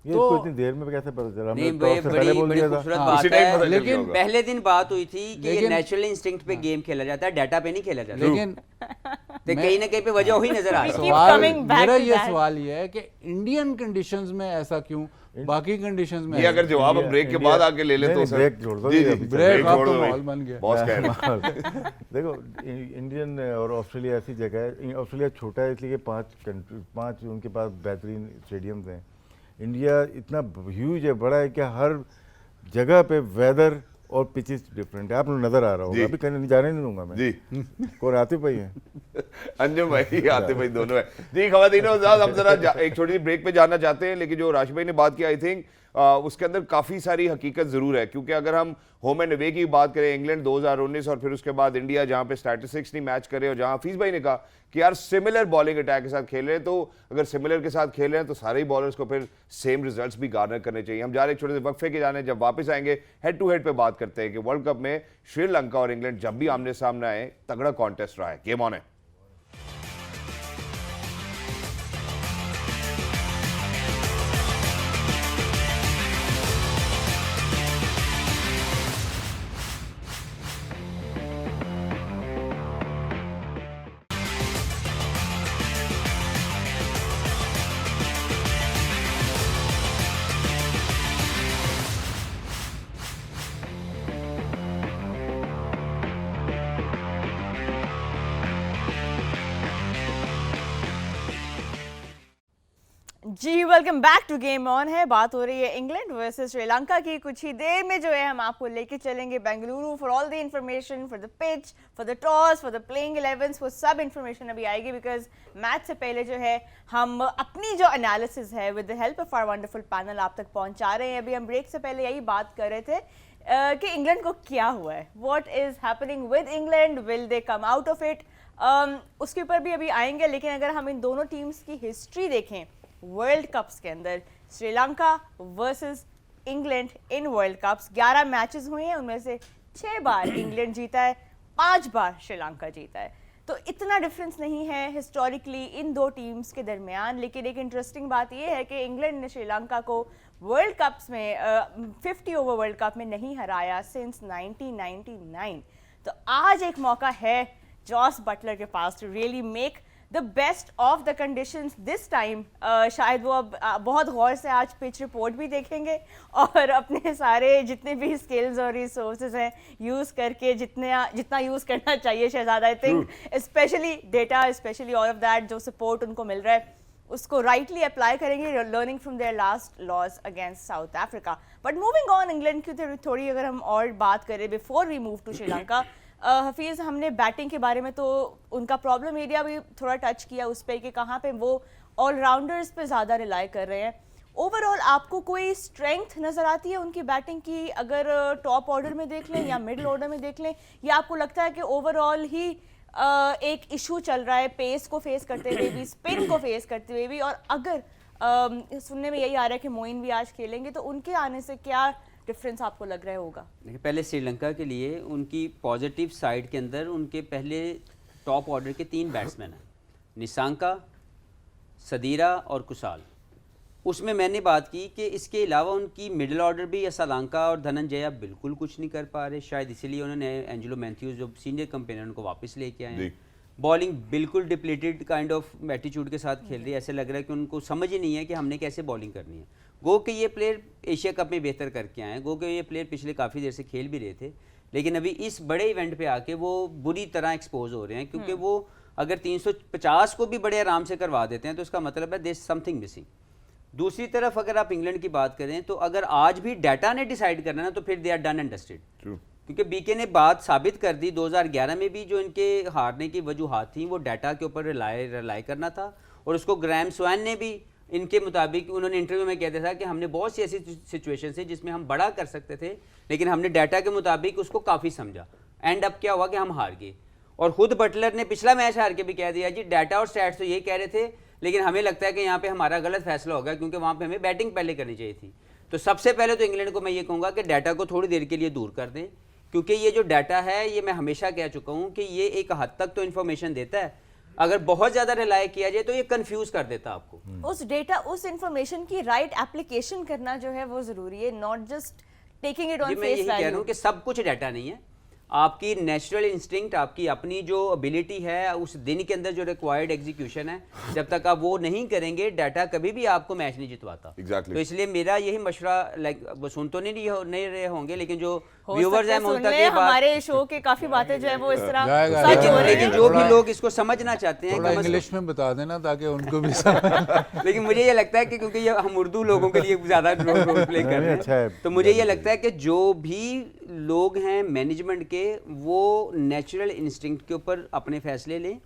ये इसको इतनी देर में कैसे पता चला? नहीं, हमने टॉस से पहले बड़ी बोल बड़ी दिया था। खूबसूरत हाँ, बात उसी टाइम पता है। चल लेकिन गया होगा। पहले दिन बात हुई थी कि ये लेकिन- नेचुरल इंस्टिंक्ट पे गेम खेला जाता है, डाटा पे नहीं खेला जाता। लेकिन तो कहीं ना कहीं पे वजह वही नजर आ रही है। Keep सवाल coming back मेरा to ये that. सवाल ये है कि इंडियन कंडीशंस में ऐसा क्यों, बाकी कंडीशंस में ये अगर जवाब हम ब्रेक के बाद आके ले ले तो सर ब्रेक छोड़ दो जी, ये जी, अभी। ब्रेक छोड़ अब दो तो भाई। माहौल बन गया। बॉस कह रहे हैं। देखो इंडियन और ऑस्ट्रेलिया ऐसी जगह है, ऑस्ट्रेलिया छोटा है इसलिए 5 उनके पास बेहतरीन स्टेडियम्स हैं। इंडिया इतना ह्यूज है, बड़ा है कि हर जगह पे वेदर और पिचेस डिफरेंट है। आप लोग नजर आ रहा जी। होगा, अभी कहीं जाने नहीं दूंगा मैं। जी कौन आतिफ भाई हैं? अंजुम भाई, आते भाई दोनों है जी। खवातीनो हज़रात, हम जरा एक छोटी सी ब्रेक पे जाना चाहते हैं, लेकिन जो राशिद भाई ने बात की आई थिंक उसके अंदर काफ़ी सारी हकीकत ज़रूर है, क्योंकि अगर हम होम एंड अवे की बात करें, इंग्लैंड 2019 और फिर उसके बाद इंडिया जहाँ पे स्टैटिस्टिक्स नहीं मैच करे और जहाँ हफीज़ भाई ने कहा कि यार सिमिलर बॉलिंग अटैक के साथ खेल रहे हैं, तो अगर सिमिलर के साथ खेल रहे हैं तो सारे ही बॉलर्स को फिर सेम रिजल्ट्स भी गार्नर करने चाहिए। हम जा रहे एक छोटे से वक्फे के जाने, जब वापस आएंगे हेड टू हेड पे बात करते हैं कि वर्ल्ड कप में श्रीलंका और इंग्लैंड जब भी आमने सामने आए तगड़ा कॉन्टेस्ट रहा है। गेम ऑन है। जी welcome back to game on है। बात हो रही है इंग्लैंड वर्सेस श्रीलंका की। कुछ ही देर में जो है हम आपको लेके चलेंगे Bengaluru for all the information, for the pitch, for the toss, for the playing 11, वो सब इंफॉर्मेशन अभी आएगी। बिकॉज मैच से पहले जो है हम अपनी जो एनालिसिस है with the help of our wonderful panel आप तक पहुंचा रहे हैं। अभी हम ब्रेक से पहले यही बात कर रहे थे कि इंग्लैंड को क्या हुआ है, what is happening with England, will they come out of it, उसके ऊपर भी अभी आएंगे। लेकिन अगर हम इन दोनों टीम्स की हिस्ट्री देखें वर्ल्ड कप्स के अंदर, Sri Lanka versus England in world cups 11 matches हुए हैं, उनमें से 6 बार इंग्लैंड जीता है, 5 बार श्रीलंका जीता है। तो इतना डिफरेंस नहीं है हिस्टोरिकली इन दो टीम्स के दरमियान। लेकिन एक इंटरेस्टिंग बात यह है कि इंग्लैंड ने श्रीलंका को वर्ल्ड कप्स में 50 ओवर वर्ल्ड कप में नहीं हराया सिंस 1999। तो आज एक मौका है जॉस बटलर के पास to really make the best of the conditions this time. शायद वो अब बहुत गौर से आज पिच रिपोर्ट भी देखेंगे और अपने सारे जितने भी स्किल्स और रिसोर्सेज हैं यूज़ करके जितना यूज़ करना चाहिए Shehzad, I think specially data, specially all of that जो सपोर्ट उनको मिल रहा है उसको राइटली अप्लाई करेंगे, learning from their last loss against South Africa. But moving on England की थोड़ी अगर हम और बात करें before we move to Sri Lanka, Hafeez हमने बैटिंग के बारे में तो उनका प्रॉब्लम एरिया भी थोड़ा टच किया उस पर कि कहाँ पे वो ऑलराउंडर्स पे ज़्यादा रिलाई कर रहे हैं। ओवरऑल आपको कोई स्ट्रेंथ नज़र आती है उनकी बैटिंग की, अगर टॉप ऑर्डर में देख लें या मिडिल ऑर्डर में देख लें, या आपको लगता है कि ओवरऑल ही एक इशू चल रहा है पेस को फेस करते हुए भी, स्पिन को फेस करते हुए भी? और अगर सुनने में यही आ रहा है कि मोइन भी आज खेलेंगे, तो उनके आने से क्या डिफरेंस आपको लग रहा होगा? देखिए, पहले श्रीलंका के लिए उनकी पॉजिटिव साइड के अंदर उनके पहले टॉप ऑर्डर के 3 बैट्समैन हैं, निशांका, सदीरा और कुशाल। उसमें मैंने बात की कि इसके अलावा उनकी मिडिल ऑर्डर भी असलांका और धनंजया बिल्कुल कुछ नहीं कर पा रहे। शायद इसीलिए उन्होंने एंजेलो मैथ्यूज जो सीनियर कंपेनियन उनको वापस लेके आए हैं। बॉलिंग बिल्कुल डिप्लीटेड काइंड ऑफ एटीट्यूड के साथ खेल रही है। ऐसे लग रहा है कि उनको समझ ही नहीं है कि हमने कैसे बॉलिंग करनी है। गो के ये प्लेयर एशिया कप में बेहतर करके आए हैं, गो के ये प्लेयर पिछले काफ़ी देर से खेल भी रहे थे, लेकिन अभी इस बड़े इवेंट पे आके वो बुरी तरह एक्सपोज हो रहे हैं। क्योंकि वो अगर 350 को भी बड़े आराम से करवा देते हैं तो इसका मतलब है देयर इज समथिंग मिसिंग। दूसरी तरफ अगर आप इंग्लैंड की बात करें तो अगर आज भी डाटा ने डिसाइड करना ना तो फिर they are done and dusted. क्योंकि बीके ने बात साबित कर दी 2011 में भी जो इनके हारने की वजूहात थी वो डाटा के ऊपर रिलाई करना था। और उसको ग्राहम स्वैन ने भी इनके मुताबिक उन्होंने इंटरव्यू में कहते था कि हमने बहुत सी ऐसी सिचुएशन थी जिसमें हम बड़ा कर सकते थे, लेकिन हमने डाटा के मुताबिक उसको काफ़ी समझा। एंड अब क्या हुआ कि हम हार गए। और खुद बटलर ने पिछला मैच हार के भी कह दिया जी डाटा और स्टैट्स तो ये कह रहे थे, लेकिन हमें लगता है कि यहाँ पे हमारा गलत फैसला होगा क्योंकि वहाँ पे हमें बैटिंग पहले करनी चाहिए थी। तो सबसे पहले तो इंग्लैंड को मैं ये कहूँगा कि डाटा को थोड़ी देर के लिए दूर कर दें, क्योंकि ये जो डाटा है ये मैं हमेशा कह चुका हूँ कि ये एक हद तक तो इन्फॉर्मेशन देता है, अगर बहुत ज़्यादा रिलाई किया जाए तो ये कंफ्यूज कर देता आपको। उस डेटा, उस इन्फॉर्मेशन की राइट एप्लीकेशन करना जो है वो ज़रूरी है, not just taking it on face value. मैं यही कह रहा हूँ कि सब कुछ डाटा नहीं है, आपकी नेचुरल इंस्टिंक्ट, आपकी अपनी जो एबिलिटी है उस दिन के अंदर जो रिक्वायर्ड एग्जीक्यूशन है, जब तक आप वो नहीं करेंगे डाटा कभी भी आपको मैच नहीं जितवाता। Exactly. तो इसलिए मेरा यही मशवरा, लाइक वो सुन तो नहीं रहे होंगे, लेकिन जो व्यूअर्स हैं उन तक ये बात, हमारे शो के काफी बातें जो है वो इस तरह जाएगा, सच हो रही लेकिन हैं। जो भी लोग इसको समझना चाहते हैं थोड़ा कम से कम- इंग्लिश में बता देना ताकि उनको भी समझ। लेकिन मुझे ये लगता है कि क्योंकि ये हम उर्दू लोगों के लिए ज़्यादा रोल प्ले कर रहे अच्छा है। हैं, तो मुझे ये लगता है कि जो भी लोग हैं मैनेजमेंट के वो नेचुरल इंस्टिंक्ट के ऊपर अपने फैसले लें,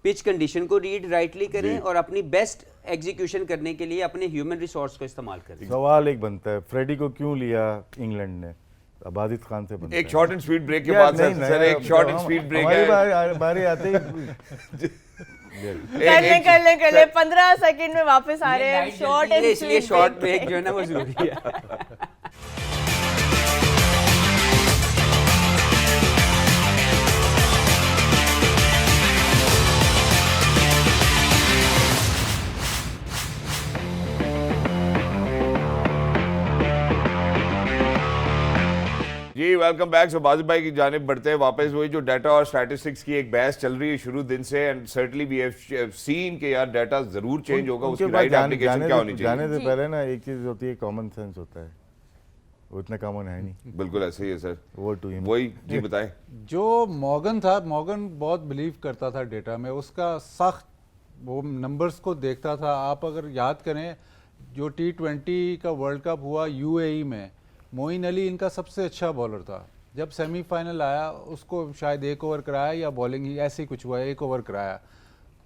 पिच कंडीशन को रीड राइटली करें और अपनी बेस्ट एग्जीक्यूशन करने के लिए अपने ह्यूमन रिसोर्स को इस्तेमाल करें। सवाल एक बनता है, फ्रेडी को क्यों लिया इंग्लैंड ने? अब आदित खान से बनता एक है। शॉर्ट एंड स्वीट ब्रेक के यार बाद नहीं, सर नहीं, एक अब शॉर्ट तो एंड हम- स्वीट ब्रेक हमारी है। बारी आते ही कर ले 15 सेकंड में वापस आ रहे हैं शॉर्ट एंड इसलिए शॉर्ट ब्रेक जो है ना वो जरूरी है। जी वेलकम बैक। सो बाजिब भाई की जानिब बढ़ते हैं वापस। वही जो डाटा और स्टैटिस्टिक्स की एक बहस चल रही है शुरू दिन से, and certainly we have seen कि यार डाटा जरूर चेंज होगा, उसकी राइट एप्लीकेशन क्या होनी जाने चाहिए। से पहले ना एक चीज होती है, कॉमन सेंस होता है, वो इतना कॉमन है नहीं। बिल्कुल ऐसे ही है सर, वो टू हिम। वही जी बताएं। जो मॉर्गन था, मॉर्गन बहुत बिलीव करता था डेटा में, उसका सख्त वो नंबर्स को देखता था। आप अगर याद करें जो T20 का वर्ल्ड कप हुआ यूएई में, मोइन अली इनका सबसे अच्छा बॉलर था। जब सेमीफाइनल आया उसको शायद 1 ओवर कराया या बॉलिंग ही ऐसे ही कुछ हुआ, 1 ओवर कराया।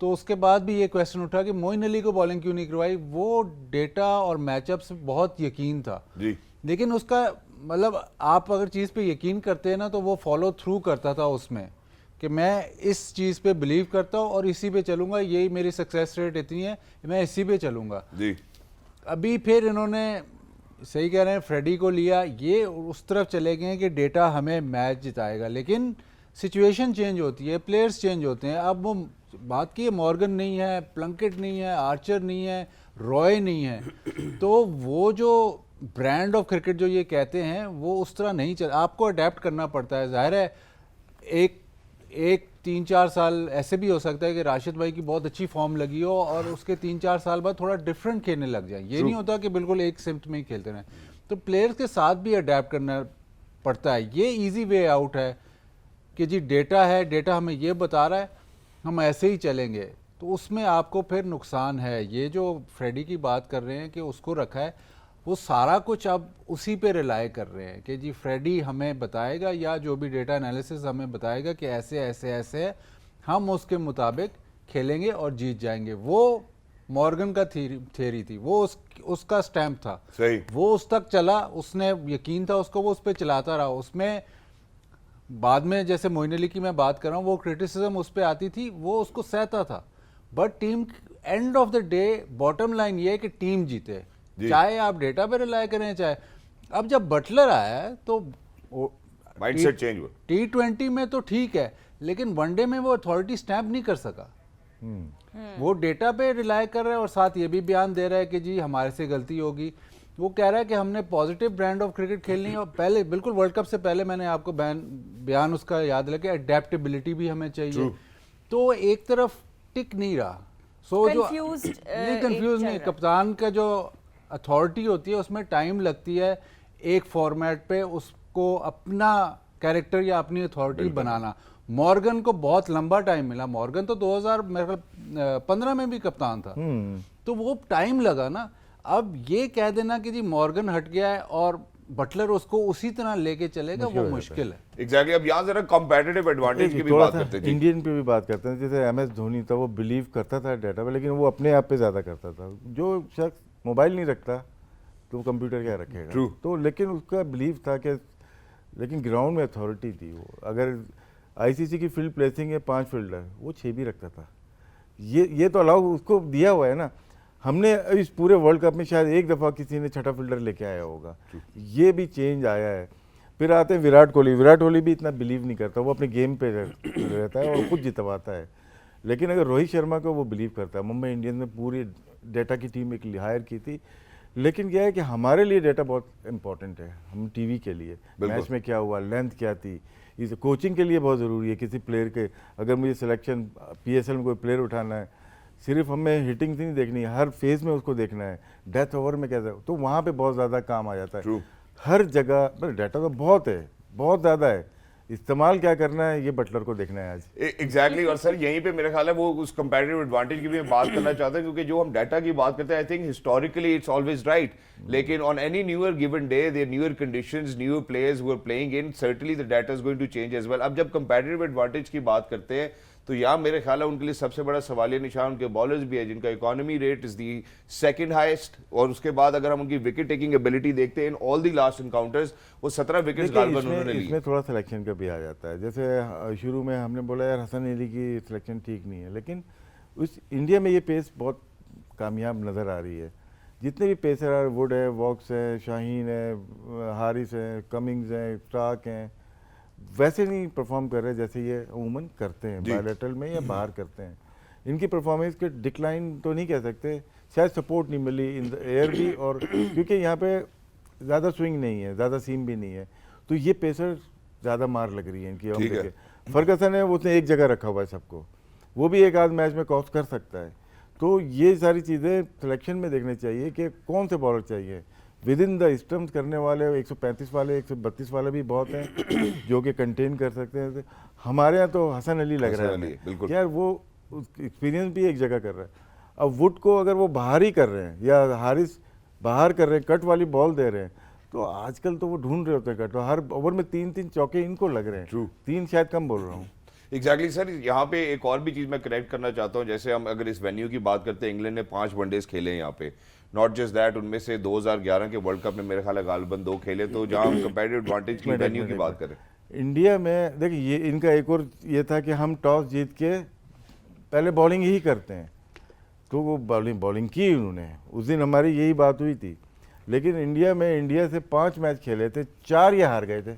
तो उसके बाद भी ये क्वेश्चन उठा कि मोइन अली को बॉलिंग क्यों नहीं करवाई। वो डेटा और मैचअप से बहुत यकीन था जी। लेकिन उसका मतलब आप अगर चीज़ पे यकीन करते हैं ना तो वो फॉलो थ्रू करता था उसमें कि मैं इस चीज़ पे बिलीव करता हूँ और इसी पे चलूँगा, यही मेरी सक्सेस रेट इतनी है, मैं इसी पे चलूँगा। जी। अभी फिर इन्होंने सही कह रहे हैं फ्रेडी को लिया, ये उस तरफ चले गए हैं कि डेटा हमें मैच जिताएगा, लेकिन सिचुएशन चेंज होती है, प्लेयर्स चेंज होते हैं। अब वो बात की मॉर्गन नहीं है, प्लंकेट नहीं है, आर्चर नहीं है, रॉय नहीं है, तो वो जो ब्रांड ऑफ क्रिकेट जो ये कहते हैं वो उस तरह नहीं चल, आपको अडेप्ट करना पड़ता है। जाहिर है एक 3-4 साल ऐसे भी हो सकता है कि राशिद भाई की बहुत अच्छी फॉर्म लगी हो और उसके 3-4 साल बाद थोड़ा डिफरेंट खेलने लग जाए। ये नहीं होता कि बिल्कुल एक सिम्ट में ही खेलते रहें, तो प्लेयर्स के साथ भी अडेप्ट करना पड़ता है। ये इजी वे आउट है कि जी डेटा है, डेटा हमें ये बता रहा है, हम ऐसे ही चलेंगे, तो उसमें आपको फिर नुकसान है। ये जो फ्रेडी की बात कर रहे हैं कि उसको रखा है, वो सारा कुछ अब उसी पे रिलाय कर रहे हैं कि जी फ्रेडी हमें बताएगा या जो भी डेटा एनालिसिस हमें बताएगा कि ऐसे ऐसे ऐसे है, हम उसके मुताबिक खेलेंगे और जीत जाएंगे। वो मॉर्गन का थ्योरी थी, वो उसका स्टैम्प था, सही। वो उस तक चला, उसने यकीन था उसको, वो उस पर चलाता रहा। उसमें बाद में जैसे मोइन अली की मैं बात कर रहा हूँ, वो क्रिटिसिज्म उस पर आती थी, वो उसको सहता था, but team end of the day bottom line ये है कि टीम जीते, चाहे आप डेटा पे रिलाय करें चाहे। अब जब बटलर आया है तो माइंडसेट चेंज हुआ। T20 में तो ठीक है, लेकिन वनडे में वो अथॉरिटी स्टैंप नहीं कर सका। वो डेटा पे रिलाय कर रहा है और साथ ये भी बयान दे रहा है कि जी हमारे से गलती होगी। वो कह रहा है कि हमने पॉजिटिव ब्रांड ऑफ क्रिकेट खेलनी है, और पहले बिल्कुल वर्ल्ड कप से पहले मैंने आपको बयान उसका याद लगे, अडेप्टेबिलिटी भी हमें चाहिए। तो एक तरफ टिक नहीं रहा, सो जो कंफ्यूज नहीं, कप्तान का जो अथॉरिटी होती है उसमें टाइम लगती है एक फॉर्मेट पे उसको अपना कैरेक्टर या अपनी अथॉरिटी बनाना। मॉर्गन को बहुत लंबा टाइम मिला, मॉर्गन तो 2015 में भी कप्तान था, तो वो टाइम लगा ना। अब ये कह देना कि जी मॉर्गन हट गया है और बटलर उसको उसी तरह लेके चलेगा, वो मुश्किल है। एग्जैक्टली। अब यहाँ जरा कॉम्पिटिटिव एडवांटेज की भी बात करते हैं। इंडियन पे भी बात करते हैं, जैसे MS धोनी था, वो बिलीव करता था डाटा पे, लेकिन वो अपने आप पे ज़्यादा करता था। जो शख्स मोबाइल नहीं रखता तो वो कंप्यूटर क्या रखेगा। True. तो लेकिन उसका बिलीव था कि, लेकिन ग्राउंड में अथॉरिटी थी। वो अगर ICC की फील्ड प्लेसिंग है 5 फील्डर, वो 6 भी रखता था। ये तो अलाउ उसको दिया हुआ है ना। हमने इस पूरे वर्ल्ड कप में शायद एक दफ़ा किसी ने 6ठा फील्डर लेके आया होगा। ये भी चेंज आया है। फिर आते हैं विराट कोहली। विराट कोहली भी इतना बिलीव नहीं करता, वो अपने गेम पे रहता है और खुद जितवाता है। लेकिन अगर रोहित शर्मा को वो बिलीव करता है, मुंबई इंडियंस ने पूरी डेटा की टीम एक हायर की थी, लेकिन क्या है कि हमारे लिए डेटा बहुत इंपॉर्टेंट है। हम टीवी के लिए मैच में क्या हुआ, लेंथ क्या थी, इस कोचिंग के लिए बहुत ज़रूरी है। किसी प्लेयर के अगर मुझे सिलेक्शन PSL में कोई प्लेयर उठाना है, सिर्फ हमें हिटिंग नहीं देखनी है, हर फेज में उसको देखना है, डेथ ओवर में कैसा, तो वहाँ पे बहुत ज़्यादा काम आ जाता है। True. हर जगह पर डेटा तो बहुत है, बहुत ज़्यादा है, इस्तेमाल क्या करना है ये बटलर को देखना है आज। एग्जैक्टली। और सर यहीं पे मेरा ख्याल है वो उस कंपैरेटिव एडवांटेज की भी मैं बात करना चाहता हूं, क्योंकि जो हम डाटा की बात करते हैं, I think historically it's always right, लेकिन on any newer given day there newer conditions, newer players who are playing in, certainly the data is going to change as well. अब जब कंपैरेटिव एडवांटेज की बात करते हैं तो यहाँ मेरे ख्याल है उनके लिए सबसे बड़ा सवालिया निशान उनके बॉलर्स भी है, जिनका economy rate is the second highest, और उसके बाद अगर हम उनकी विकेट टेकिंग एबिलिटी देखते हैं in all the last encounters, वो 17 विकेट्स गालबन उन्होंने ली। इसमें थोड़ा सिलेक्शन का भी आ जाता है। जैसे शुरू में हमने बोला यार हसन अली की सिलेक्शन ठीक नहीं है, लेकिन उस इंडिया में ये पेस बहुत कामयाब नज़र आ रही है। जितने भी पेसर है, वुड है, वॉक्स है, शाहीन है, हारिस है, कमिंग्स है, स्टार्क हैं, वैसे नहीं परफॉर्म कर रहे जैसे ये अमूमन करते हैं बायलैटरल में या बाहर करते हैं। इनकी परफॉर्मेंस के डिक्लाइन तो नहीं कह सकते, शायद सपोर्ट नहीं मिली इन द एयर भी, और क्योंकि यहाँ पे ज़्यादा स्विंग नहीं है, ज़्यादा सीम भी नहीं है, तो ये पेसर ज़्यादा मार लग रही है इनकी। फर्गसन है, उसने एक जगह रखा हुआ है सबको, वो भी एक आध मैच में कॉस्ट कर सकता है। तो ये सारी चीज़ें सिलेक्शन में देखनी चाहिए कि कौन से बॉलर चाहिए। विद इन द स्टम्प्स करने वाले 135 वाले, 132 वाले भी बहुत हैं जो कि कंटेन कर सकते हैं। हमारे यहाँ तो हसन अली लग रहा है यार, वो एक्सपीरियंस भी एक जगह कर रहा है। अब वुड को अगर वो बाहर ही कर रहे हैं या हारिस बाहर कर रहे हैं, कट वाली बॉल दे रहे हैं, तो आजकल तो वो ढूंढ रहे होते हैं कट, तो हर ओवर में 3-3 चौके इनको लग रहे हैं। True. 3 शायद कम बोल रहा हूँ। एग्जैक्टली सर, यहाँ पे एक और भी चीज़ मैं करेक्ट करना चाहता हूँ। जैसे हम अगर इस वेन्यू की बात करते हैं, इंग्लैंड ने 5 वनडेज खेले हैं यहाँ पे। नॉट जस्ट दैट, उनमें से 2011 के वर्ल्ड कप में मेरे ख्याल है गालिबन 2 खेले, तो जहाँ हम कंपेरेटिव एडवांटेज की वेन्यू की बात करें। इंडिया में देखिए, ये इनका एक और ये था कि हम टॉस जीत के पहले बॉलिंग ही करते हैं, तो वो बॉलिंग की उन्होंने। उस दिन हमारी यही बात हुई थी, लेकिन इंडिया से 5 मैच खेले थे, 4 ये हार गए थे,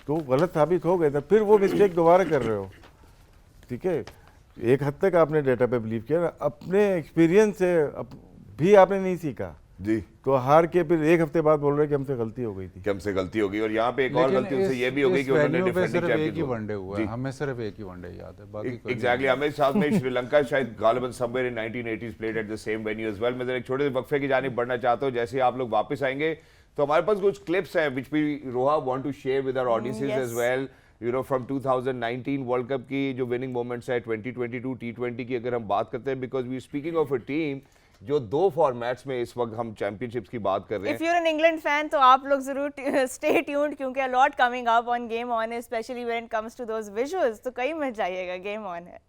तो गलत साबित हो गए थे। फिर वो मिस्टेक दोबारा कर रहे हो, ठीक है। एक हद तक आपने डेटा पे बिलीव किया, अपने एक्सपीरियंस से भी आपने नहीं सीखा जी, तो हार के फिर एक हफ्ते बाद बोल रहे कि हमसे गलती हो गई थी। कि हमसे गलती हो गई। और यहाँ पे एक और गलती उनसे ये भी हो गई कि उन्होंने डिफेंडिंग सिर्फ एक ही चैंपियन वनडे हुआ है, हमें सिर्फ एक ही वनडे याद है, बाकी कोई एग्जैक्टली। हमें साथ में श्रीलंका शायद गालिबन somewhere in 1980s played at the same venue as well. मैं जरा एक छोटे से वक्फे की जानिब बढ़ना चाहता हूँ। जैसे आप लोग वापस आएंगे तो हमारे पास कुछ क्लिप्स हैं which we Roha want to share with our audiences as well. You know, from 2019 world cup की जो विनिंग मोमेंट्स है, 2022 T20 की अगर हम बात करते हैं, because we speaking of a team जो 2 फॉर्मेट्स में इस वक्त हम चैंपियनशिप्स की बात कर रहे हैं। If you are an England fan तो आप लोग जरूर स्टे ट्यून्ड, क्योंकि a lot coming up on game on, specially when it comes to those visuals, तो कहीं मत जाइएगा, गेम ऑन है।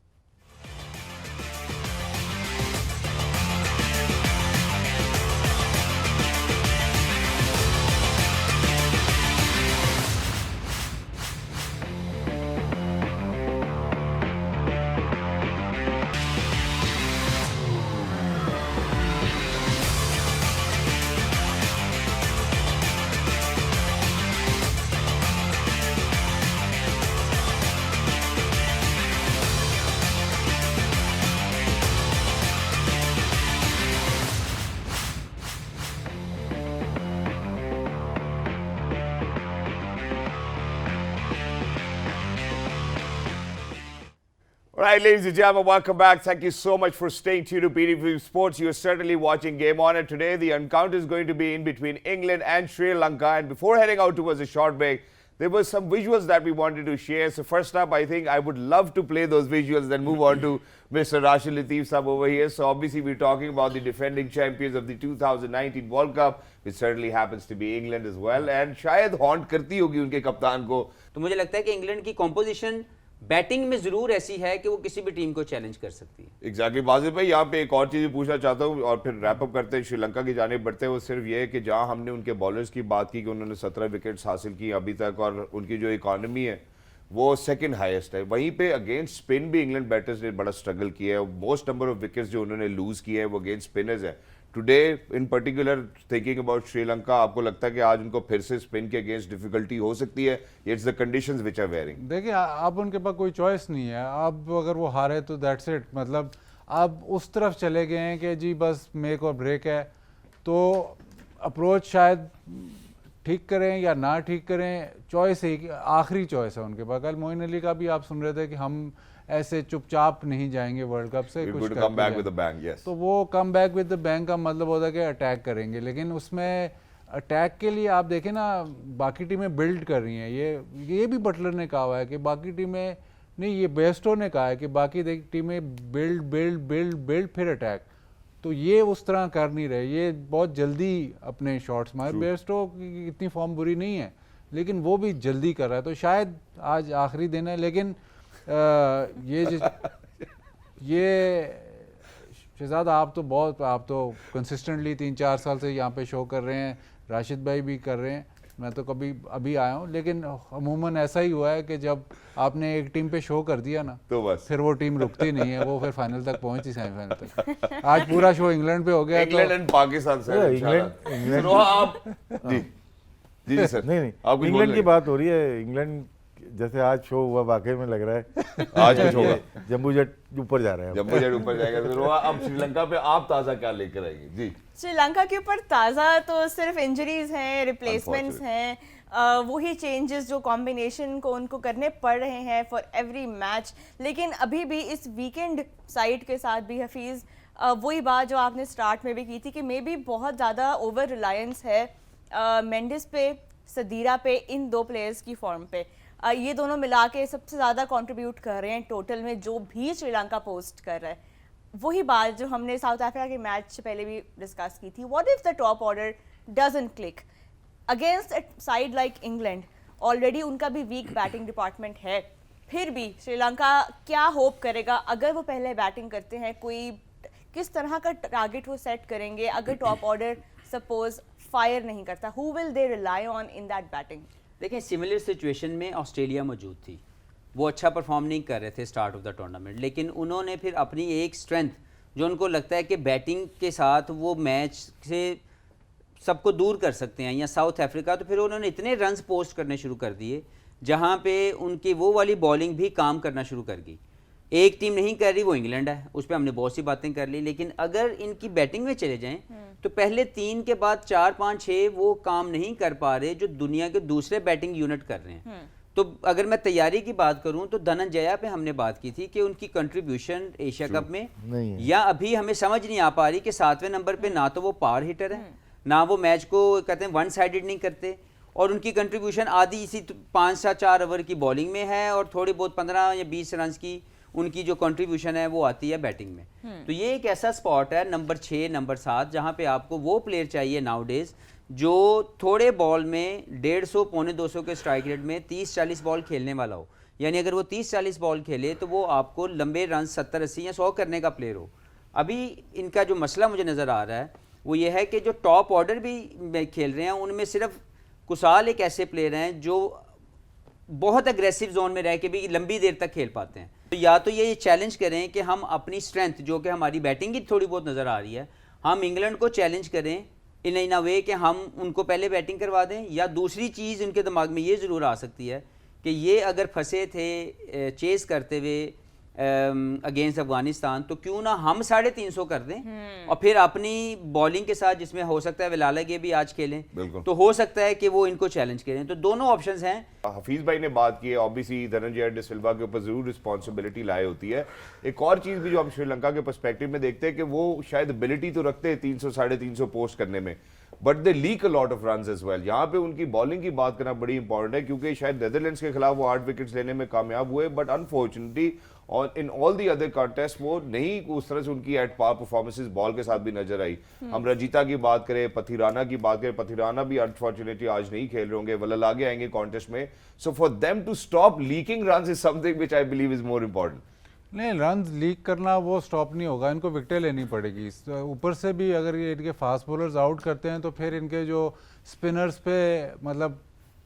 All right, ladies and gentlemen, welcome back. Thank you so much for staying tuned to BTV Sports. You're certainly watching Game On, and today the encounter is going to be in between England and Sri Lanka. And before heading out towards a short break, there were some visuals that we wanted to share. So first up, I think I would love to play those visuals, then move on to Mr. Rashid Latif Sahab over here. So obviously we're talking about the defending champions of the 2019 World Cup, which certainly happens to be England as well. And शायद haunt करती होगी उनके कप्तान को. तो मुझे लगता है कि इंग्लैंड की कॉम्पोजिशन बैटिंग में जरूर ऐसी है कि वो किसी भी टीम को चैलेंज कर सकती है। एग्जैक्टली वाजिब भाई, यहाँ पे एक और चीज़ पूछना चाहता हूँ और फिर रैप अप करते हैं, श्रीलंका की जानिब बढ़ते हैं। वो सिर्फ ये है कि जहाँ हमने उनके बॉलर्स की बात की कि उन्होंने 17 विकेट्स हासिल की अभी तक और उनकी जो इकॉनमी है वो सेकंड हाईएस्ट है, वहीं पे अगेंस्ट स्पिन भी इंग्लैंड बैटर्स ने बड़ा स्ट्रगल किया है। मोस्ट नंबर ऑफ विकेट्स जो उन्होंने लूज किए हैं वो अगेंस्ट स्पिनर्स है। Today in particular thinking about Sri Lanka, आपको लगता है कि आज उनको फिर से स्पिन के अगेंस्ट डिफिकल्टी हो सकती है? It's the conditions which are wearing. देखिए, अब उनके पास कोई चॉइस नहीं है। अब अगर वो हारे तो दैट्स इट, मतलब अब उस तरफ चले गए हैं कि जी बस मेक और ब्रेक है। तो अप्रोच शायद ठीक करें या ना ठीक करें, चॉइस है, आखिरी चॉइस है उनके पास। कल मोइन अली का भी आप सुन रहे थे कि हम ऐसे चुपचाप नहीं जाएंगे वर्ल्ड कप से, कुछ come back with the bang. Yes, तो वो come back with the bang का मतलब होता है कि अटैक करेंगे, लेकिन उसमें अटैक के लिए आप देखें ना, बाकी टीमें बिल्ड कर रही हैं। ये भी बटलर ने कहा हुआ है कि बाकी टीमें नहीं, ये बेस्टो ने कहा है कि बाकी टीमें बिल्ड बिल्ड बिल्ड बिल्ड फिर अटैक। तो ये उस तरह कर नहीं रहे, ये बहुत जल्दी अपने शॉट्स मारे। बेस्टो की इतनी फॉर्म बुरी नहीं है, लेकिन वो भी जल्दी कर रहा है। तो शायद आज आखिरी दिन है, लेकिन ये शहजाद आप तो कंसिस्टेंटली 3-4 साल से यहाँ पे शो कर रहे हैं, राशिद भाई भी कर रहे हैं, मैं तो कभी अभी आया हूँ। लेकिन अमूमन ऐसा ही हुआ है कि जब आपने एक टीम पे शो कर दिया ना, तो बस फिर वो टीम रुकती नहीं है, वो फिर फाइनल तक पहुंची, सेमीफाइनल तक। आज पूरा शो इंग्लैंड पे हो गया। इंग्लैंड एंड पाकिस्तान से इंग्लैंड आप जी सर, नहीं इंग्लैंड की बात हो रही है। इंग्लैंड जैसे आज शो हुआ, वाकई में लग रहा है आज कुछ होगा, जम्बू जेट ऊपर जा रहा है, जम्बू जेट ऊपर जाएगा। तो अब श्रीलंका पे आप ताज़ा क्या लेकर आएंगे? जी, श्रीलंका के ऊपर ताज़ा तो सिर्फ इंजरीज हैं, रिप्लेसमेंट्स हैं, वही चेंजेस जो कॉम्बिनेशन को उनको करने पड़ रहे हैं फॉर एवरी मैच। लेकिन अभी भी इस वीकेंड साइड के साथ भी हफीज़ वही बात जो आपने स्टार्ट में भी की थी कि मे बी बहुत ज़्यादा ओवर रिलायंस है मेंडिस पे, सदीरा पे, इन 2 प्लेयर्स की फॉर्म पे। ये दोनों मिला के सबसे ज़्यादा कंट्रीब्यूट कर रहे हैं टोटल में, जो भी श्रीलंका पोस्ट कर रहा है। वही बात जो हमने साउथ अफ्रीका के मैच से पहले भी डिस्कस की थी, what if the top order doesn't click against a side like England? Already उनका भी वीक बैटिंग डिपार्टमेंट है, फिर भी श्रीलंका क्या होप करेगा अगर वो पहले बैटिंग करते हैं? कोई किस तरह का टारगेट वो सेट करेंगे अगर टॉप ऑर्डर सपोज फायर नहीं करता? Who will they rely on in that batting? देखें, सिमिलर सिचुएशन में ऑस्ट्रेलिया मौजूद थी, वो अच्छा परफॉर्म नहीं कर रहे थे स्टार्ट ऑफ द टूर्नामेंट, लेकिन उन्होंने फिर अपनी एक स्ट्रेंथ जो उनको लगता है कि बैटिंग के साथ वो मैच से सबको दूर कर सकते हैं, या साउथ अफ्रीका, तो फिर उन्होंने इतने रन्स पोस्ट करने शुरू कर दिए जहाँ पे उनकी वो वाली बॉलिंग भी काम करना शुरू कर गई। एक टीम नहीं कर रही, वो इंग्लैंड है, उस पर हमने बहुत सी बातें कर ली, लेकिन अगर इनकी बैटिंग में चले जाएं तो पहले 3 के बाद 4, 5, 6 वो काम नहीं कर पा रहे जो दुनिया के दूसरे बैटिंग यूनिट कर रहे हैं। तो अगर मैं तैयारी की बात करूं तो धनंजया पे हमने बात की थी कि उनकी कंट्रीब्यूशन एशिया कप में नहीं है। या अभी हमें समझ नहीं आ पा रही कि 7वें नंबर पे ना तो वो पावर हिटर है, ना वो मैच को कहते हैं वन साइडेड नहीं करते, और उनकी कंट्रीब्यूशन आधी इसी 5 या 4 ओवर की बॉलिंग में है और थोड़ी बहुत 15 या 20 रन की उनकी जो कंट्रीब्यूशन है वो आती है बैटिंग में। तो ये एक ऐसा स्पॉट है नंबर 6, नंबर 7 जहाँ पे आपको वो प्लेयर चाहिए नाउडेज जो थोड़े बॉल में 150 पौने 200 के स्ट्राइक रेट में 30-40 बॉल खेलने वाला हो। यानी अगर वो 30-40 बॉल खेले तो वो आपको लंबे रन 70-80 या 100 करने का प्लेयर हो। अभी इनका जो मसला मुझे नज़र आ रहा है वो ये है कि जो टॉप ऑर्डर भी खेल रहे हैं उनमें सिर्फ कुसाल एक ऐसे प्लेयर हैं जो बहुत अग्रेसिव जोन में रह के भी लंबी देर तक खेल पाते हैं। तो या तो ये चैलेंज करें कि हम अपनी स्ट्रेंथ जो कि हमारी बैटिंग की थोड़ी बहुत नज़र आ रही है, हम इंग्लैंड को चैलेंज करें इन अ वे कि हम उनको पहले बैटिंग करवा दें, या दूसरी चीज़ उनके दिमाग में ये ज़रूर आ सकती है कि ये अगर फंसे थे चेस करते हुए अगेंस्ट अफगानिस्तान तो क्यों ना हम 350 कर दें और फिर अपनी बॉलिंग के साथ, जिसमें हो सकता है विलाला के भी आज खेलें, तो हो सकता है कि वो इनको चैलेंज करें। तो दोनों ऑप्शंस हैं। हफीज भाई ने बात की है, ऑब्वियसली धनंजय डि सिल्वा के ऊपर जरूर रिस्पॉन्सिबिलिटी लाए होती है। एक और चीज भी जो हम श्रीलंका के पर्सपेक्टिव में देखते हैं कि वो शायद एबिलिटी तो रखते हैं 300-350 पोस्ट करने में, but they leak a lot of runs as well. यहाँ पे उनकी बॉलिंग की बात करना बड़ी इंपॉर्टेंट है, क्योंकि शायद नेदरलैंड्स के खिलाफ वो 8 विकेट्स लेने में कामयाब हुए, बट अनफॉर्चुनेटली और in all the other contest वो नहीं उस तरह से उनकी एट पार परफॉर्मेंसेस बॉल के साथ भी नजर आई। हम रजीता की बात करें, पथिराना की बात करें, पथिराना भी अनफॉर्चुनेटली आज नहीं खेल रहे होंगे, वल्लल आगे आएंगे कॉन्टेस्ट में। So for them to stop leaking runs is something which I believe is more important. नहीं, रन लीक करना वो स्टॉप नहीं होगा, इनको विकेटें लेनी पड़ेगी। ऊपर से भी अगर ये इनके फास्ट बॉलर्स आउट करते हैं तो फिर इनके जो स्पिनर्स पे मतलब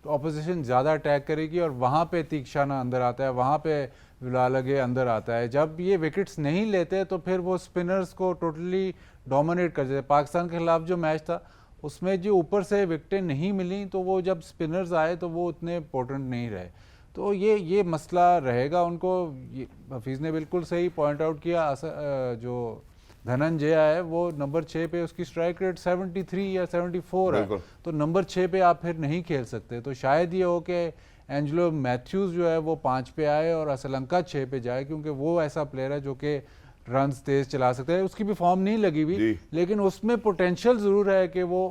ऑपोजिशन ज़्यादा अटैक करेगी और वहाँ पे तीक्षाना अंदर आता है, वहाँ पे विलालगे अंदर आता है। जब ये विकेट्स नहीं लेते तो फिर वो स्पिनर्स को टोटली डोमिनेट कर देते। पाकिस्तान के खिलाफ जो मैच था उसमें जो ऊपर से विकेटें नहीं मिली तो वो जब स्पिनर्स आए तो वो उतने इंपॉर्टेंट नहीं रहे। तो ये मसला रहेगा उनको। हफीज़ ने बिल्कुल सही पॉइंट आउट किया। जो धनंजय है वो नंबर 6 पे उसकी स्ट्राइक रेट 73 या 74 है, तो नंबर 6 पे आप फिर नहीं खेल सकते। तो शायद ये हो कि एंजेलो मैथ्यूज़ जो है वो 5 पे आए और असलंका 6 पे जाए, क्योंकि वो ऐसा प्लेयर है जो कि रन्स तेज चला सकता है। उसकी भी फॉर्म नहीं लगी हुई, लेकिन उसमें पोटेंशियल ज़रूर है कि वो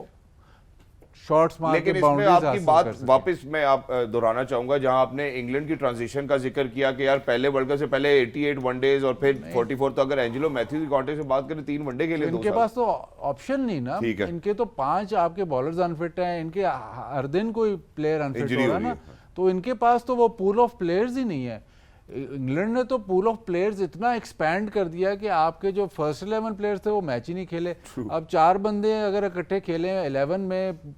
शॉट्स मार के बाउंड्रीज हासिल कर सकते। बात वापस मैं आप दोहराना चाहूंगा, जहां आपने इंग्लैंड की ट्रांजिशन का जिक्र किया कि यार पहले वर्ल्ड कप से पहले 88 वनडेज और फिर 44, तो अगर एंजेलो मैथ्यूज की कॉन्टेक्ट से बात करें 3 वनडे के लिए इनके पास तो ऑप्शन नहीं ना। इनके तो 5 आपके बॉलर्स अनफिट हैं, इनके हर दिन कोई प्लेयर अनफिट हो रहा है ना, तो इनके पास तो वो पूल ऑफ प्लेयर्स ही नहीं है। इंग्लैंड ने तो पूल ऑफ प्लेयर्स इतना एक्सपैंड कर दिया कि आपके जो फर्स्ट 11 प्लेयर्स थे वो मैच ही नहीं खेले। अब 4 बंदे अगर इकट्ठे खेले 11 में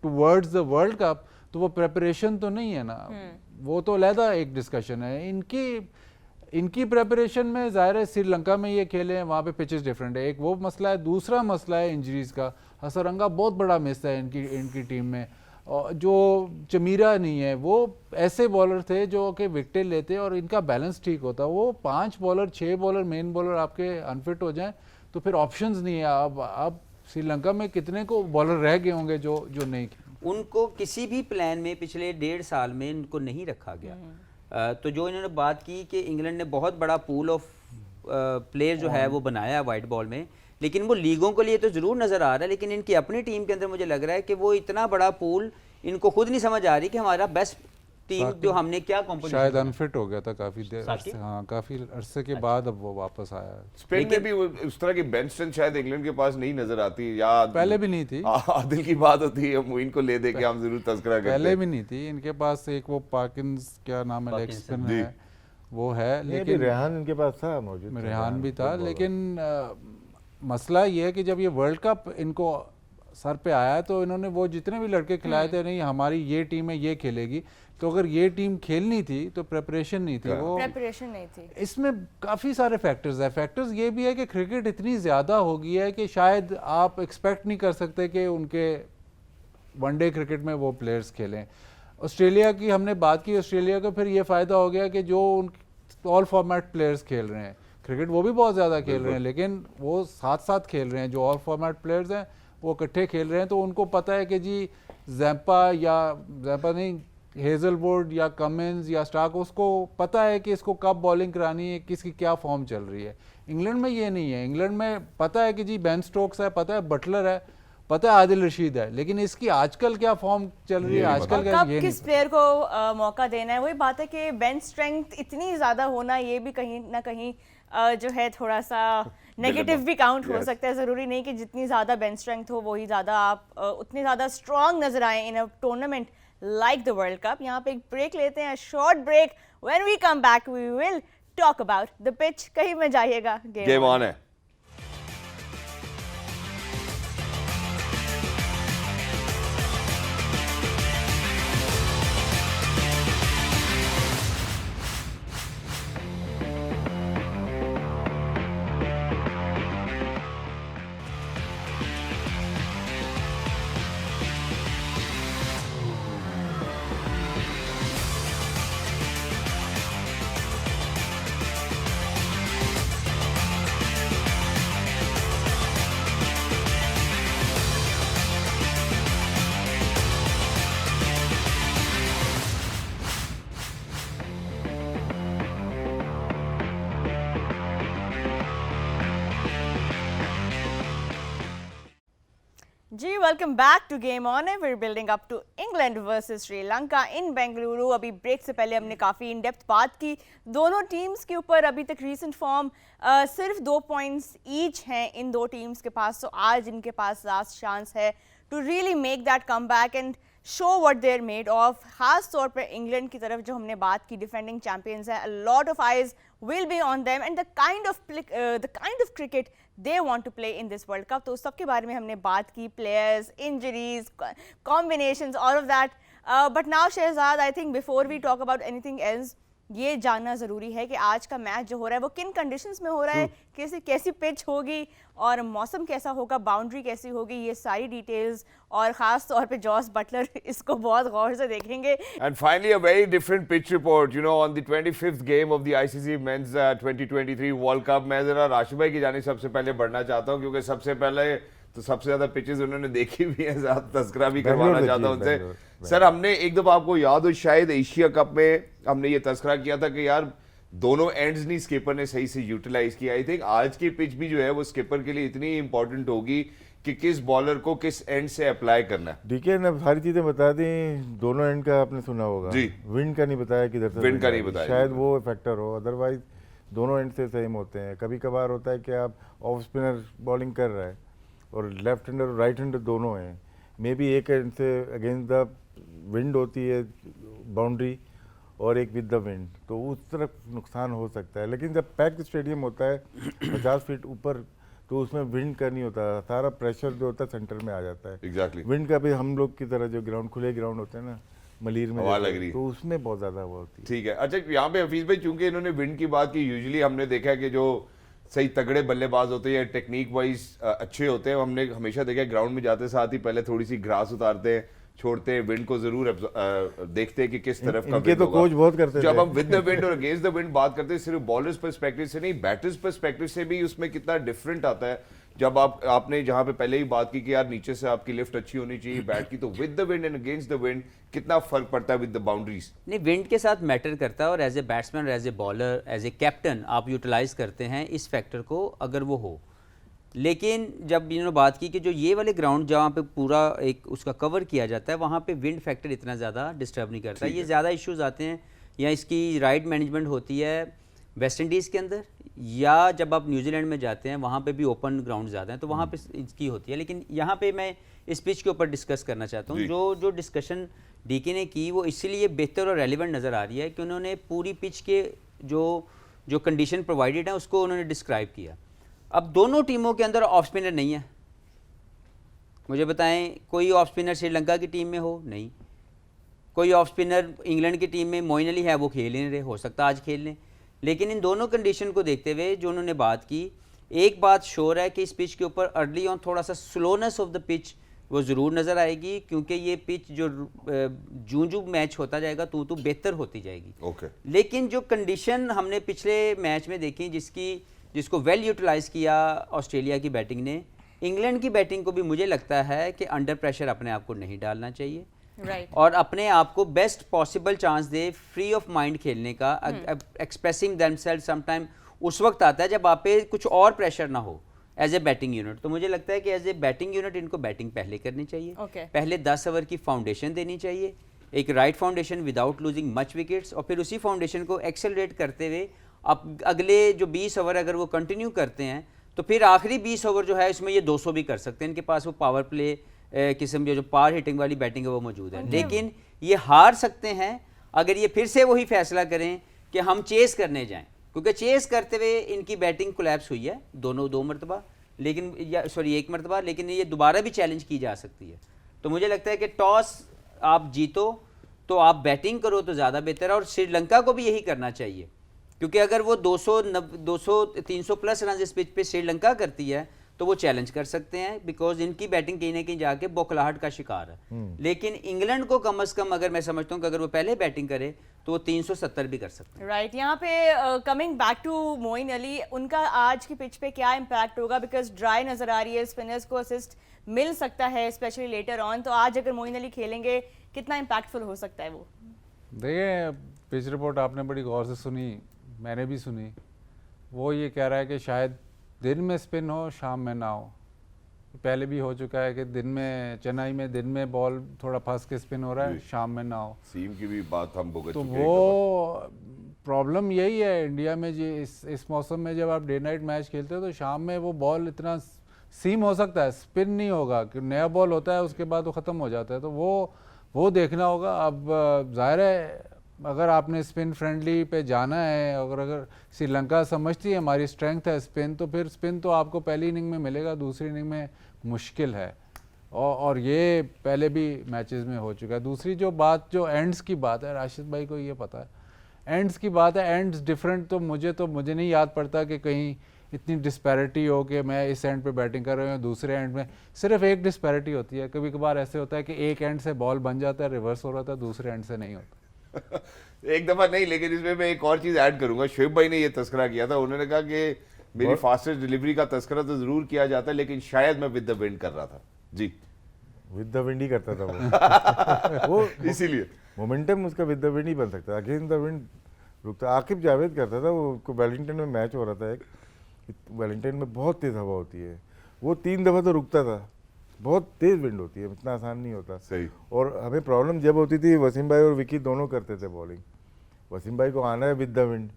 टुवर्ड्स द वर्ल्ड कप, तो वो प्रेपरेशन तो नहीं है ना, वो तो अलहदा एक डिस्कशन है। इनकी प्रेपरेशन में ज़ाहिर है श्रीलंका में ये खेले हैं, वहाँ पे पिचेस डिफरेंट है, एक वो मसला है। दूसरा मसला है इंजरीज़ का। हसरंगा बहुत बड़ा मिस है इनकी टीम में। जो चमीरा नहीं है, वो ऐसे बॉलर थे जो कि विकेटें लेते और इनका बैलेंस ठीक होता। वो 5 बॉलर 6 बॉलर मेन बॉलर आपके अनफिट हो जाएं तो फिर ऑप्शंस नहीं है। अब श्रीलंका में कितने को बॉलर रह गए होंगे जो नहीं, उनको किसी भी प्लान में पिछले 1.5 साल में इनको नहीं रखा गया। तो जो इन्होंने बात की कि इंग्लैंड ने बहुत बड़ा पूल ऑफ प्लेयर जो है वो बनाया वाइट बॉल में, लेकिन वो लीगों के लिए तो ज़रूर नज़र आ रहा है, लेकिन इनकी अपनी टीम के अंदर मुझे लग रहा है कि वो इतना बड़ा पूल इनको खुद नहीं समझ आ रही कि हमारा बेस्ट टीम जो हमने क्या कॉम्पोजिशन शायद अनफिट हो गया था काफी देर साकिब? हाँ काफी अरसे के बाद अब वो वापस आया है। स्पेन में भी उस तरह की बेंच स्ट्रेंथ शायद इंग्लैंड के पास नहीं नजर आती, या पहले भी नहीं थी, आदिल की बात होती है मोइन को ले दे के हम जरूर तस्करा करते पहले हैं। भी नहीं थी इनके पास। एक वो पार्किंस क्या नाम है, लेग स्पिनर है वो है, लेकिन लेकिन रेहान इनके पास था मौजूद, रेहान भी था। लेकिन मसला ये है कि जब ये वर्ल्ड कप इनको सर पे आया तो इन्होंने वो जितने भी लड़के खिलाए थे, नहीं हमारी ये टीम है ये खेलेगी, तो अगर ये टीम खेलनी थी तो प्रेपरेशन नहीं थी, वो प्रेपरेशन नहीं थी। इसमें काफ़ी सारे फैक्टर्स है। फैक्टर्स ये भी है कि क्रिकेट इतनी ज़्यादा हो गई है कि शायद आप एक्सपेक्ट नहीं कर सकते कि उनके वनडे क्रिकेट में वो प्लेयर्स खेलें। ऑस्ट्रेलिया की हमने बात की, ऑस्ट्रेलिया को फिर ये फ़ायदा हो गया कि जो उन ऑल फॉर्मेट प्लेयर्स खेल रहे हैं, क्रिकेट वो भी बहुत ज़्यादा खेल रहे हैं, लेकिन वो साथ साथ खेल रहे हैं। जो ऑल फॉर्मेट प्लेयर्स हैं वो इकट्ठे खेल रहे हैं, तो उनको पता है कि जी जैम्पा नहीं, हेजलवुड या कमिंस या स्टार्क, उसको पता है कि इसको कब बॉलिंग करानी है, किसकी क्या फॉर्म चल रही है। इंग्लैंड में ये नहीं है। इंग्लैंड में पता है कि जी बेन स्टोक्स है, पता है बटलर है, पता है आदिल रशीद है, लेकिन इसकी आजकल क्या फॉर्म चल रही है, आजकल का कब ये किस प्लेयर को मौका देना है। वही बात है कि बेंच स्ट्रेंथ इतनी ज़्यादा होना, ये भी कहीं ना कहीं जो है थोड़ा सा नेगेटिव भी काउंट हो सकता है। ज़रूरी नहीं कि जितनी ज़्यादा बेंच स्ट्रेंथ हो वही ज़्यादा आप उतनी ज़्यादा स्ट्रॉन्ग नजर आए in a tournament like the world cup. यहाँ पे एक ब्रेक लेते हैं, short break. When we come back we will talk about the pitch. कहीं में जाइएगा, गेम ऑन है। जी welcome back to game on है। We are building up to England versus Sri Lanka in Bengaluru. अभी ब्रेक से पहले हमने काफ़ी इन डेप्थ बात की दोनों टीम्स के ऊपर। अभी तक रीसेंट फॉर्म सिर्फ 2 पॉइंट्स ईच हैं इन दो टीम्स के पास, तो आज इनके पास लास्ट चांस है to really make that come back and show what they are made of. खास तौर पर इंग्लैंड की तरफ जो हमने बात की, डिफेंडिंग चैंपियंस है, अ lot of eyes will be on them and the kind of cricket they want to play in this World Cup. तो सबके बारे में हमने बात की, players, injuries, combinations, all of that. But now Shahzad, I think before we talk about anything else, ये जानना ज़रूरी है कि आज का मैच जो हो रहा है वो किन कंडीशंस में हो रहा है, कैसी पिच होगी और मौसम कैसा होगा, बाउंड्री कैसी होगी, ये सारी डिटेल्स। और ख़ास तौर पे जॉस बटलर इसको बहुत गौर से देखेंगे। And finally a very different pitch report, you know, on the 25th game of the ICC Men's 2023 World Cup। मैं ज़रा राशिद भाई की जानिब सबसे पहले बढ़ना चाहता हूँ, क्योंकि सबसे पहले तो सबसे ज़्यादा पिचेस उन्होंने देखी भी है, तस्करा भी करवाना चाहता हूँ उनसे। सर, हमने एक दफ़ा आपको याद हो शायद एशिया कप में हमने ये तस्करा किया था कि यार दोनों एंड्स नहीं स्किपर ने सही से यूटिलाइज किया। आई थिंक आज की पिच भी जो है वो स्किपर के लिए इतनी इंपॉर्टेंट होगी कि किस बॉलर को किस एंड से अप्लाई करना है। डीके ने सारी चीजें बता दी, दोनों एंड का आपने सुना होगा जी। विंड का नहीं बताया, किधर से विंड का नहीं बताया, शायद वो फैक्टर हो, अदरवाइज दोनों एंड से सेम होते हैं। कभी कभार होता है कि आप ऑफ स्पिनर बॉलिंग कर रहा है और लेफ्ट हैंडर और राइट हैंडर दोनों हैं, मे बी एक एंड से अगेंस्ट द विंड होती है बाउंड्री और एक विद द विंड, तो उस तरफ नुकसान हो सकता है। लेकिन जब पैक्ड स्टेडियम होता है 50 फीट ऊपर, तो उसमें विंड का नहीं होता, सारा प्रेशर जो होता है सेंटर में आ जाता है। एग्जैक्टली। विंड का भी हम लोग की तरह जो ग्राउंड, खुले ग्राउंड होते हैं ना मलीर में, हवा लग रही है, तो उसमें बहुत ज्यादा हवा होती है। ठीक है। अच्छा, यहाँ पे हफीज भाई चूंकि इन्होंने विंड की बात की, यूजुअली हमने देखा है कि जो सही तगड़े बल्लेबाज होते हैं, टेक्निक वाइज अच्छे होते हैं, हमने हमेशा देखा है ग्राउंड में जाते साथ ही पहले थोड़ी सी ग्रास उतारते हैं, छोड़ते हैं, विंड को जरूर देखते हैं कि किस तरफ का इनके wind तो होगा। कोच बहुत करते जब थे। हम विद द विंड और अगेंस्ट द विंड बात करते हैं, सिर्फ बॉलर्स पर्सपेक्टिव से नहीं, बैटर्स पर्सपेक्टिव से भी उसमें कितना डिफरेंट आता है। जब आपने जहां पे पहले ही बात की कि यार नीचे से आपकी लिफ्ट अच्छी होनी चाहिए बैट की, तो with the wind and against the wind कितना फर्क पड़ता है विद द बाउंड्रीज। नहीं, विंड के साथ मैटर करता है और as a batsman, as a bowler, as a captain आप यूटिलाइज करते हैं इस फैक्टर को, अगर वो हो। लेकिन जब इन्होंने बात की कि जो ये वाले ग्राउंड जहाँ पे पूरा एक उसका कवर किया जाता है वहाँ पे विंड फैक्टर इतना ज़्यादा डिस्टर्ब नहीं करता, ये ज़्यादा इश्यूज आते हैं या इसकी राइट मैनेजमेंट होती है वेस्ट इंडीज़ के अंदर, या जब आप न्यूजीलैंड में जाते हैं वहाँ पे भी ओपन ग्राउंड ज़्यादा हैं तो वहाँ पे इसकी होती है। लेकिन यहाँ पे मैं इस पिच के ऊपर डिस्कस करना चाहता हूँ, जो डिस्कशन डीके ने की वो इसीलिए बेहतर और रेलिवेंट नज़र आ रही है कि उन्होंने पूरी पिच के जो कंडीशन प्रोवाइडेड है उसको उन्होंने डिस्क्राइब किया। अब दोनों टीमों के अंदर ऑफ स्पिनर नहीं है, मुझे बताएं कोई ऑफ स्पिनर श्रीलंका की टीम में हो, नहीं कोई ऑफ स्पिनर इंग्लैंड की टीम में मोइन अली है, वो खेल ही नहीं रहे, हो सकता आज खेल लें। लेकिन इन दोनों कंडीशन को देखते हुए जो उन्होंने बात की, एक बात श्योर है कि इस पिच के ऊपर अर्ली ऑन थोड़ा सा स्लोनेस ऑफ द पिच वो ज़रूर नज़र आएगी, क्योंकि ये पिच जो जूं मैच होता जाएगा तो बेहतर होती जाएगी। लेकिन जो कंडीशन हमने पिछले मैच में देखी जिसको वेल यूटिलाइज़ किया ऑस्ट्रेलिया की बैटिंग ने, इंग्लैंड की बैटिंग को भी मुझे लगता है कि अंडर प्रेशर अपने आप को नहीं डालना चाहिए, और अपने आप को best possible chance they free of mind खेलने का। एक्सप्रेसिंग देमसेल्फ समटाइम उस वक्त आता है जब आप पे कुछ और प्रेशर ना हो एज ए बैटिंग यूनिट। तो मुझे लगता है कि एज ए बैटिंग यूनिट इनको बैटिंग पहले करनी चाहिए, पहले 10 ओवर की फाउंडेशन देनी चाहिए, एक right foundation without losing much wickets, और फिर उसी फाउंडेशन को एक्सेलरेट करते हुए अब अगले जो 20 ओवर अगर वो कंटिन्यू करते हैं तो फिर आखिरी 20 ओवर जो है इसमें ये 200 भी कर सकते हैं, इनके पास वो पावर प्ले किस्म जो पावर हिटिंग वाली बैटिंग है वो मौजूद है। लेकिन ये हार सकते हैं अगर ये फिर से वही फैसला करें कि हम चेस करने जाएं, क्योंकि चेस करते हुए इनकी बैटिंग कोलैप्स हुई है दो मरतबा, लेकिन एक मरतबा, लेकिन ये दोबारा भी चैलेंज की जा सकती है। तो मुझे लगता है कि टॉस आप जीतो तो आप बैटिंग करो तो ज़्यादा बेहतर है, और श्रीलंका को भी यही करना चाहिए, क्योंकि अगर वो 200-300 प्लस रन इस पिच पे श्रीलंका करती है तो वो चैलेंज कर सकते हैं, बिकॉज इनकी बैटिंग कहीं ना कहीं जाके बौखलाहट का शिकार है। लेकिन इंग्लैंड को कम से कम अगर मैं समझता हूँ कि अगर वो पहले बैटिंग करे तो वो 370 भी कर सकते हैं। राइट, यहाँ पे coming back to Moeen Ali, उनका आज की पिच पे क्या इम्पैक्ट होगा, बिकॉज ड्राई नजर आ रही है, स्पिनर्स को असिस्ट मिल सकता है स्पेशली लेटर ऑन, तो आज अगर मोइन अली खेलेंगे कितना इम्पैक्टफुल हो सकता है वो? देखिए, पिच रिपोर्ट आपने बड़ी गौर से सुनी, मैंने भी सुनी। वो ये कह रहा है कि शायद दिन में स्पिन हो, शाम में ना हो। पहले भी हो चुका है कि दिन में चेन्नई में दिन में बॉल थोड़ा फंस के स्पिन हो रहा है, शाम में ना हो। सीम की भी बात हम भुगत तो चुके हैं। वो प्रॉब्लम यही है इंडिया में जी, इस मौसम में जब आप डे नाइट मैच खेलते हो तो शाम में वो बॉल इतना सीम हो सकता है, स्पिन नहीं होगा, कि नया बॉल होता है उसके बाद वो ख़त्म हो जाता है। तो वो देखना होगा। अब जाहिर है अगर आपने स्पिन फ्रेंडली पे जाना है, अगर श्रीलंका समझती है हमारी स्ट्रेंथ है स्पिन, तो फिर स्पिन तो आपको पहली इनिंग में मिलेगा, दूसरी इनिंग में मुश्किल है, और ये पहले भी मैचेस में हो चुका है। दूसरी जो बात, जो एंड्स की बात है, राशिद भाई को ये पता है एंड्स की बात है, एंड्स डिफरेंट, तो मुझे नहीं याद पड़ता कि कहीं इतनी डिस्पैरिटी हो कि मैं इस एंड पे बैटिंग कर रहा हूँ, दूसरे एंड में सिर्फ एक डिस्पैरिटी होती है। कभी कभार ऐसे होता है कि एक एंड से बॉल बन जाता है, रिवर्स हो रहा था, दूसरे एंड से नहीं होता। एक दफा नहीं, लेकिन इसमें मैं एक और चीज ऐड करूंगा। शुएब भाई ने ये तस्करा किया था, उन्होंने कहा कि मेरी फास्टेस्ट डिलीवरी का तस्करा तो जरूर किया जाता है, लेकिन शायद मैं विद द विंड कर रहा था। जी, विद द विंड ही करता था वो इसीलिए मोमेंटम उसका विद द विंड ही बन सकता है, अगेंस्ट द विंड रुकता। आकिब जावेद करता था, वो वेलिंगटन में मैच हो रहा था एक, वेलिंगटन में बहुत तेज हवा होती है, वो 3 दफा तो रुकता था, बहुत तेज विंड होती है, इतना आसान नहीं होता। सही। और हमें प्रॉब्लम जब होती थी, वसीम भाई और विकी दोनों करते थे बॉलिंग, वसीम भाई को आना है विद द विंड,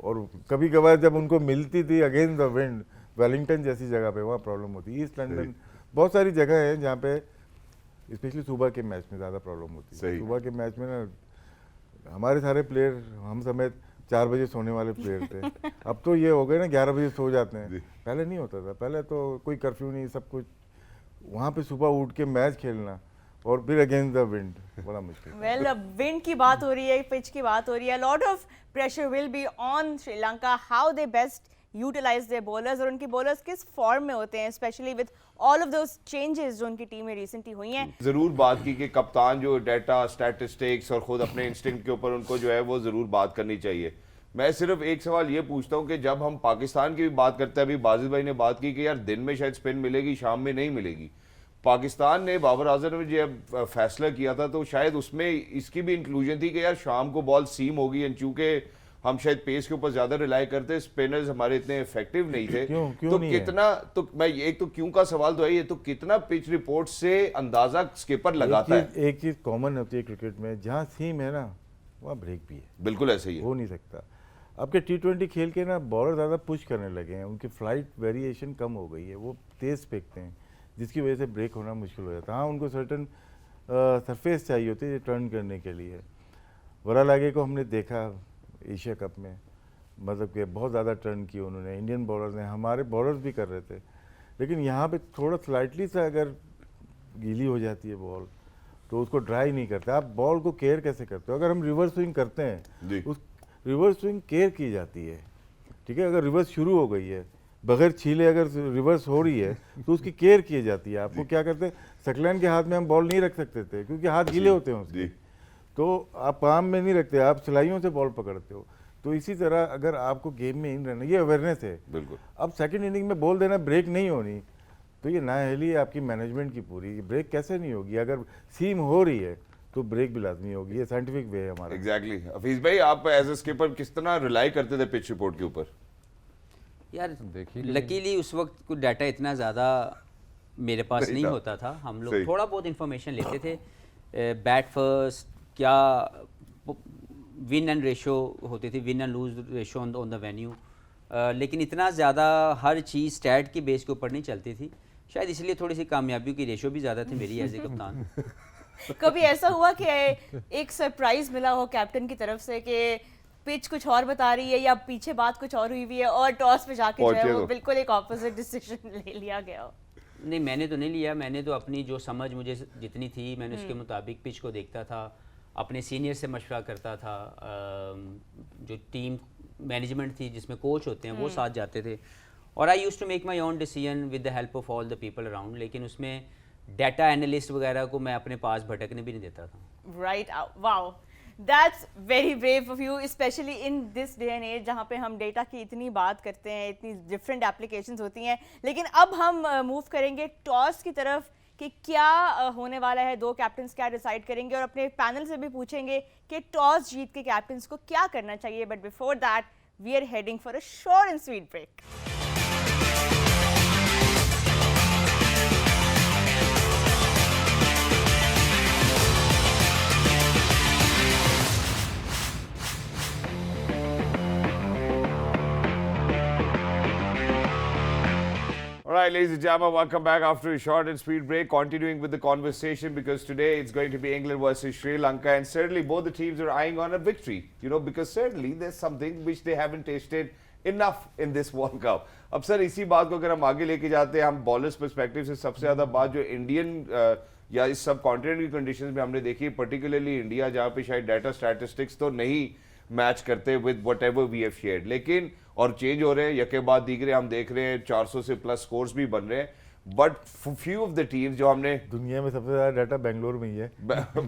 और कभी कभार जब उनको मिलती थी अगेंस्ट द विंड, वेलिंगटन जैसी जगह पे वहाँ प्रॉब्लम होती। ईस्ट लंदन बहुत सारी जगह है जहाँ पे स्पेशली सुबह के मैच में ज़्यादा प्रॉब्लम होती है। सुबह के मैच में ना हमारे सारे प्लेयर, हम समेत 4 बजे सोने वाले प्लेयर थे। अब तो ये हो गए ना 11 बजे सो जाते हैं, पहले नहीं होता था। पहले तो कोई कर्फ्यू नहीं, सब कुछ वहाँ पे सुबह उठ के मैच खेलना और फिर अगेंस्ट द विंड बड़ा मुश्किल। वेल, विंड की बात हो रही है, पिच की बात हो रही है, lot of pressure will be on Sri Lanka, how they best utilise their bowlers, और उनकी बॉलर्स किस फॉर्म में होते हैं, specially with all of those changes जो उनकी टीम में रिसेंटली हुई हैं। जरूर बात की कि कप्तान जो डाटा, स्टैटिस्टिक्स और खुद अपने इंस्टिंक्ट के ऊपर उनको जो है वो जरूर बात करनी चाहिए। मैं सिर्फ एक सवाल ये पूछता हूँ कि जब हम पाकिस्तान की भी बात करते हैं, अभी बाजिद भाई ने बात की कि यार दिन में शायद स्पिन मिलेगी, शाम में नहीं मिलेगी। पाकिस्तान ने बाबर आजम ने जब फैसला किया था तो शायद उसमें इसकी भी इंक्लूजन थी कि यार शाम को बॉल सीम होगी, चूंकि हम शायद पेस के ऊपर ज्यादा रिलाई करते, स्पिनर्स हमारे इतने इफेक्टिव नहीं थे। क्यों तो नहीं है? कितना, तो मैं एक तो क्यों का सवाल तो है, ये तो कितना पिच रिपोर्ट से अंदाजा स्किपर लगाता है। एक चीज कॉमन होती है क्रिकेट में, जहाँ सीम है ना वहाँ ब्रेक भी है, बिल्कुल ऐसे ही है। हो नहीं सकता। आपके T20 खेल के ना बॉलर ज़्यादा पुश करने लगे हैं, उनकी फ्लाइट वेरिएशन कम हो गई है, वो तेज़ फेंकते हैं जिसकी वजह से ब्रेक होना मुश्किल हो जाता है। हाँ, उनको सर्टन सरफेस चाहिए होती है टर्न करने के लिए। वरालागे को हमने देखा एशिया कप में, मतलब कि बहुत ज़्यादा टर्न किए उन्होंने, इंडियन बॉलर्स ने, हमारे बॉलर्स भी कर रहे थे, लेकिन यहाँ पे थोड़ा स्लाइटली सा अगर गीली हो जाती है बॉल तो उसको ड्राई नहीं करते। आप बॉल को केयर कैसे करते हो? अगर हम रिवर्स स्विंग करते जी। हैं, उस रिवर्स स्विंग केयर की जाती है, ठीक है। अगर रिवर्स शुरू हो गई है, बगैर छीले अगर रिवर्स हो रही है तो उसकी केयर की जाती है। आपको क्या करते हैं, सकलैन के हाथ में हम बॉल नहीं रख सकते थे क्योंकि हाथ गीले होते हैं उसके, तो आप पाम में नहीं रखते, आप सिलाइयों से बॉल पकड़ते हो। तो इसी तरह अगर आपको गेम में इन रहना, ये अवेयरनेस है। बिल्कुल। अब सेकंड इनिंग में बॉल देना, ब्रेक नहीं होनी, तो ये नाअहली है आपकी मैनेजमेंट की पूरी। ब्रेक कैसे नहीं होगी? अगर सीम हो रही है तो ब्रेक भी लाजमी होगी, ये साइंटिफिक वे है हमारा। एग्जैक्टली। हफीज भाई, आप एज ए स्किपर किस तरह रिलाई करते थे पिच रिपोर्ट के ऊपर? यार देखिए, लकीली उस वक्त कोई डाटा इतना ज़्यादा मेरे पास नहीं नहीं था। होता था। हम सही। लोग थोड़ा बहुत इन्फॉर्मेशन लेते थे, बैट फर्स्ट, क्या विन एंड रेशो होती थी, win and lose ratio on the venue, लेकिन इतना ज़्यादा हर चीज़ स्टैट के बेस के ऊपर नहीं चलती थी। शायद इसलिए थोड़ी सी कामयाबियों की रेशो भी ज़्यादा थी मेरी एज ए कप्तान। कभी ऐसा हुआ कि एक सरप्राइज मिला हो कैप्टन की तरफ से कि पिच कुछ और बता रही है या पीछे बात कुछ और हुई हुई है और टॉस पे जाके जो है पहुंचे वो तो। बिल्कुल एक ऑपोजिट डिसीजन ले लिया गया हो? नहीं, मैंने तो नहीं लिया। मैंने तो अपनी जो समझ मुझे जितनी थी मैंने उसके मुताबिक पिच को देखता था, अपने सीनियर से मशवरा करता था, जो टीम मैनेजमेंट थी जिसमें कोच होते हैं वो साथ जाते थे, और I used to make my own decision with the help of all the people around. लेकिन उसमें डाटा एनालिस्ट वगैरह को मैं अपने पास भटकने भी नहीं देता था। Right, wow, that's very brave of you, specially in this day and age जहाँ पे हम डेटा की इतनी बात करते हैं, इतनी डिफरेंट एप्लीकेशंस होती हैं। लेकिन अब हम मूव करेंगे टॉस की तरफ कि क्या होने वाला है, दो कैप्टन्स क्या डिसाइड करेंगे, और अपने पैनल से भी पूछेंगे कि टॉस जीत के कैप्टन्स को क्या करना चाहिए। But before that we are heading for a short and sweet break. All right, ladies and gentlemen, welcome back after a short and sweet break. Continuing with the conversation, because today it's going to be England versus Sri Lanka, and certainly both the teams are eyeing on a victory. You know, because certainly there's something which they haven't tasted enough in this World Cup. अब sir इसी बात को अगर हम आगे लेके जाते हैं, हम बॉलर्स पर्सपेक्टिव से सबसे ज़्यादा बात जो इंडियन या इस सब कॉन्टिनेंट की कंडीशंस में हमने देखी, पर्टिकुलरली इंडिया जहाँ पे शायद डाटा स्टैटिस्टिक्स तो नहीं मैच करते with whatever we have shared, लेकिन और चेंज हो रहे हैं यके बाद दीगरे, हम देख रहे हैं 400 से प्लस स्कोर्स भी बन रहे हैं, but few of the teams जो हमने दुनिया में सबसे ज्यादा डाटा बेंगलोर में ही है।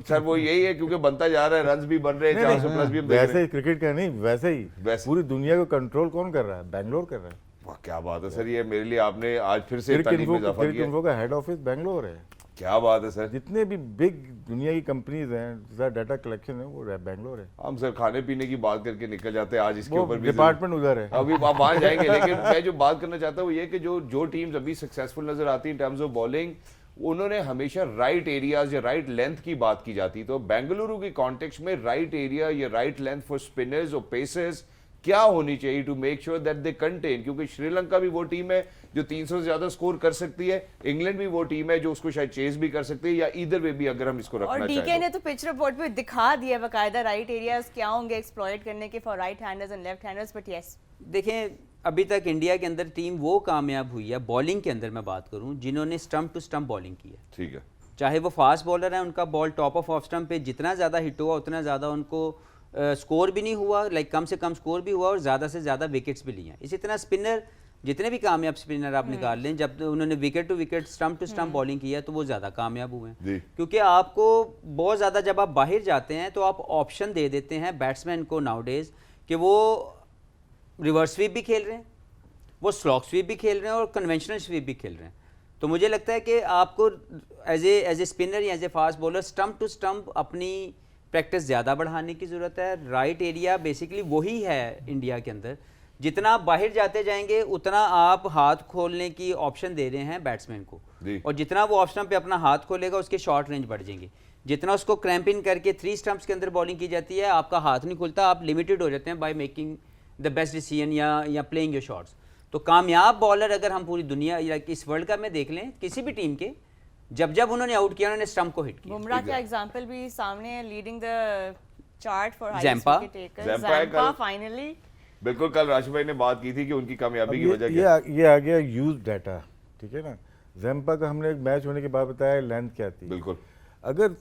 सर वो यही है क्योंकि बनता जा रहा है, रन्स भी बन रहे हैं, 400 प्लस भी हम देख रहे वैसे हैं। ही क्रिकेट का नहीं, वैसे ही पूरी दुनिया को कंट्रोल कौन कर रहा है? बेंगलोर कर रहा है। वाह क्या बात है सर, ये मेरे लिए आपने आज फिर से तारीफ में इजाफा किया। क्रिकेट का हेड ऑफिस बेंगलोर है। क्या बात है सर। जितने भी बिग दुनिया की कंपनीज हैं, डाटा कलेक्शन है वो बेंगलोर है। हम सर खाने पीने की बात करके निकल जाते हैं, आज इसके वो ऊपर भी डिपार्टमेंट उधर है। अभी आप वहां जाएंगे, लेकिन मैं जो बात करना चाहता हूँ ये कि जो टीम्स अभी सक्सेसफुल नजर आती है इन टर्म्स ऑफ बॉलिंग, उन्होंने हमेशा राइट एरियाज या राइट लेंथ की बात की जाती, तो बेंगलुरु की कॉन्टेक्स्ट में राइट एरिया या राइट लेंथ फॉर स्पिनर्स और पेसर्स क्या होनी चाहिए to make sure that they contain, क्योंकि श्रीलंका भी वो टीम है जो 300 से ज्यादा स्कोर कर सकती है, इंग्लैंड भी वो टीम है जो उसको शायद चेस भी कर सकती है, या इधर वे भी अगर हम इसको रखना और चाहें डीके ने तो पिच रिपोर्ट पे दिखा दिया बकायदा राइट एरियाज क्या होंगे एक्सप्लॉइट करने के for right handers and left handers. But yes, देखें अभी तक इंडिया के अंदर टीम वो कामयाब हुई है, बॉलिंग के अंदर मैं बात करूं, जिन्होंने स्टंप टू स्टंप बॉलिंग की है। ठीक है, चाहे वो फास्ट बॉलर है, उनका बॉल टॉप ऑफ स्टंप पे जितना ज़्यादा हिट हुआ उतना ज़्यादा उनको स्कोर भी नहीं हुआ, लाइक कम से कम स्कोर भी हुआ और ज़्यादा से ज़्यादा विकेट्स भी लिए। इसी तरह स्पिनर, जितने भी कामयाब स्पिनर आप निकाल लें, जब उन्होंने wicket to wicket stump to stump bowling की है तो वो ज़्यादा कामयाब हुए हैं। क्योंकि आपको बहुत ज़्यादा जब आप बाहर जाते हैं तो आप ऑप्शन दे देते हैं बैट्समैन को नाउडेज कि वो रिवर्स स्वीप भी खेल रहे हैं, वो स्लॉक स्वीप भी खेल रहे हैं और कन्वेंशनल स्वीप भी खेल रहे हैं। तो मुझे लगता है कि आपको एज ए स्पिनर या as a fast bowler stump to stump अपनी प्रैक्टिस ज़्यादा बढ़ाने की ज़रूरत है। राइट एरिया बेसिकली वही है इंडिया के अंदर, जितना आप बाहर जाते जाएंगे उतना आप हाथ खोलने की ऑप्शन दे रहे हैं बैट्समैन को, जी। और जितना वो ऑप्शन पे अपना हाथ खोलेगा उसके शॉर्ट रेंज बढ़ जाएंगे। जितना उसको क्रैम्पिंग करके 3 स्टंप्स के अंदर बॉलिंग की जाती है, आपका हाथ नहीं खुलता, आप लिमिटेड हो जाते हैं by making the best decision या प्लेइंग योर शॉट्स। तो कामयाब बॉलर अगर हम पूरी दुनिया या इस वर्ल्ड कप में देख लें किसी भी टीम के, जब उन्होंने आउट किया उन्होंने स्टंप को हिट किया। बुमराह का एग्जांपल भी सामने है, leading the chart for highest Zampa. Wicket taker. Zampa है ज़ैम्पा कल। फाइनली बिल्कुल, कल राशिद भाई ने बात की थी कि उनकी कामयाबी की वजह ये क्या ये आ गया यूज डाटा, ठीक है ना। जैम्पा का हमने एक मैच होने के बाद बताया लेंथ क्या थी। बिल्कुल। अगर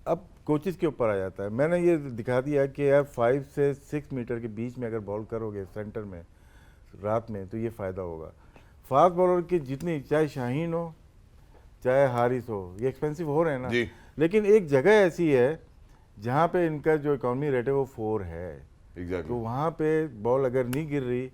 अब कोचेस के ऊपर आ जाता है, मैंने ये दिखा दिया कि यार 5 से 6 मीटर के बीच में अगर बॉल करोगे सेंटर में रात में तो ये फ़ायदा होगा। फास्ट बॉलर की जितनी, चाहे शाहीन हो चाहे हारिस हो, ये एक्सपेंसिव हो रहे हैं ना, जी। लेकिन एक जगह ऐसी है जहाँ पे इनका जो इकोनॉमी रेट है वो 4 है। एग्जैक्टली तो वहाँ पे बॉल अगर नहीं गिर रही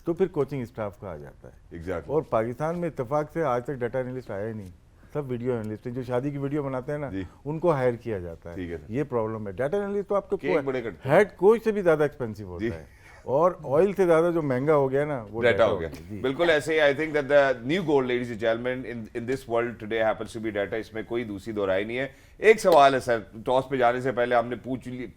तो फिर कोचिंग स्टाफ का आ जाता है। एग्जैक्टली। और पाकिस्तान में इत्तेफाक से आज तक डाटा एनालिस्ट आया ही नहीं, सब वीडियो एनालिस्ट हैं। जो शादी की वीडियो बनाते हैं ना, जी। उनको हायर किया जाता ठीक है है। सर। ये प्रॉब्लम है। डाटा एनालिस्ट तो आपको केक बड़े कटते हैं। हेड कोच से भी ज़्यादा एक्सपेंसिव जी। होता है, और ऑयल से ज़्यादा जो महंगा हो गया ना वो डाटा हो गया। जी। बिल्कुल ऐसे ही I think that the new goal ladies and gentleman in this world today happens to be data. इसमें कोई दूसरी दो राय नहीं है। एक सवाल है सर, टॉस पे जाने से पहले हमने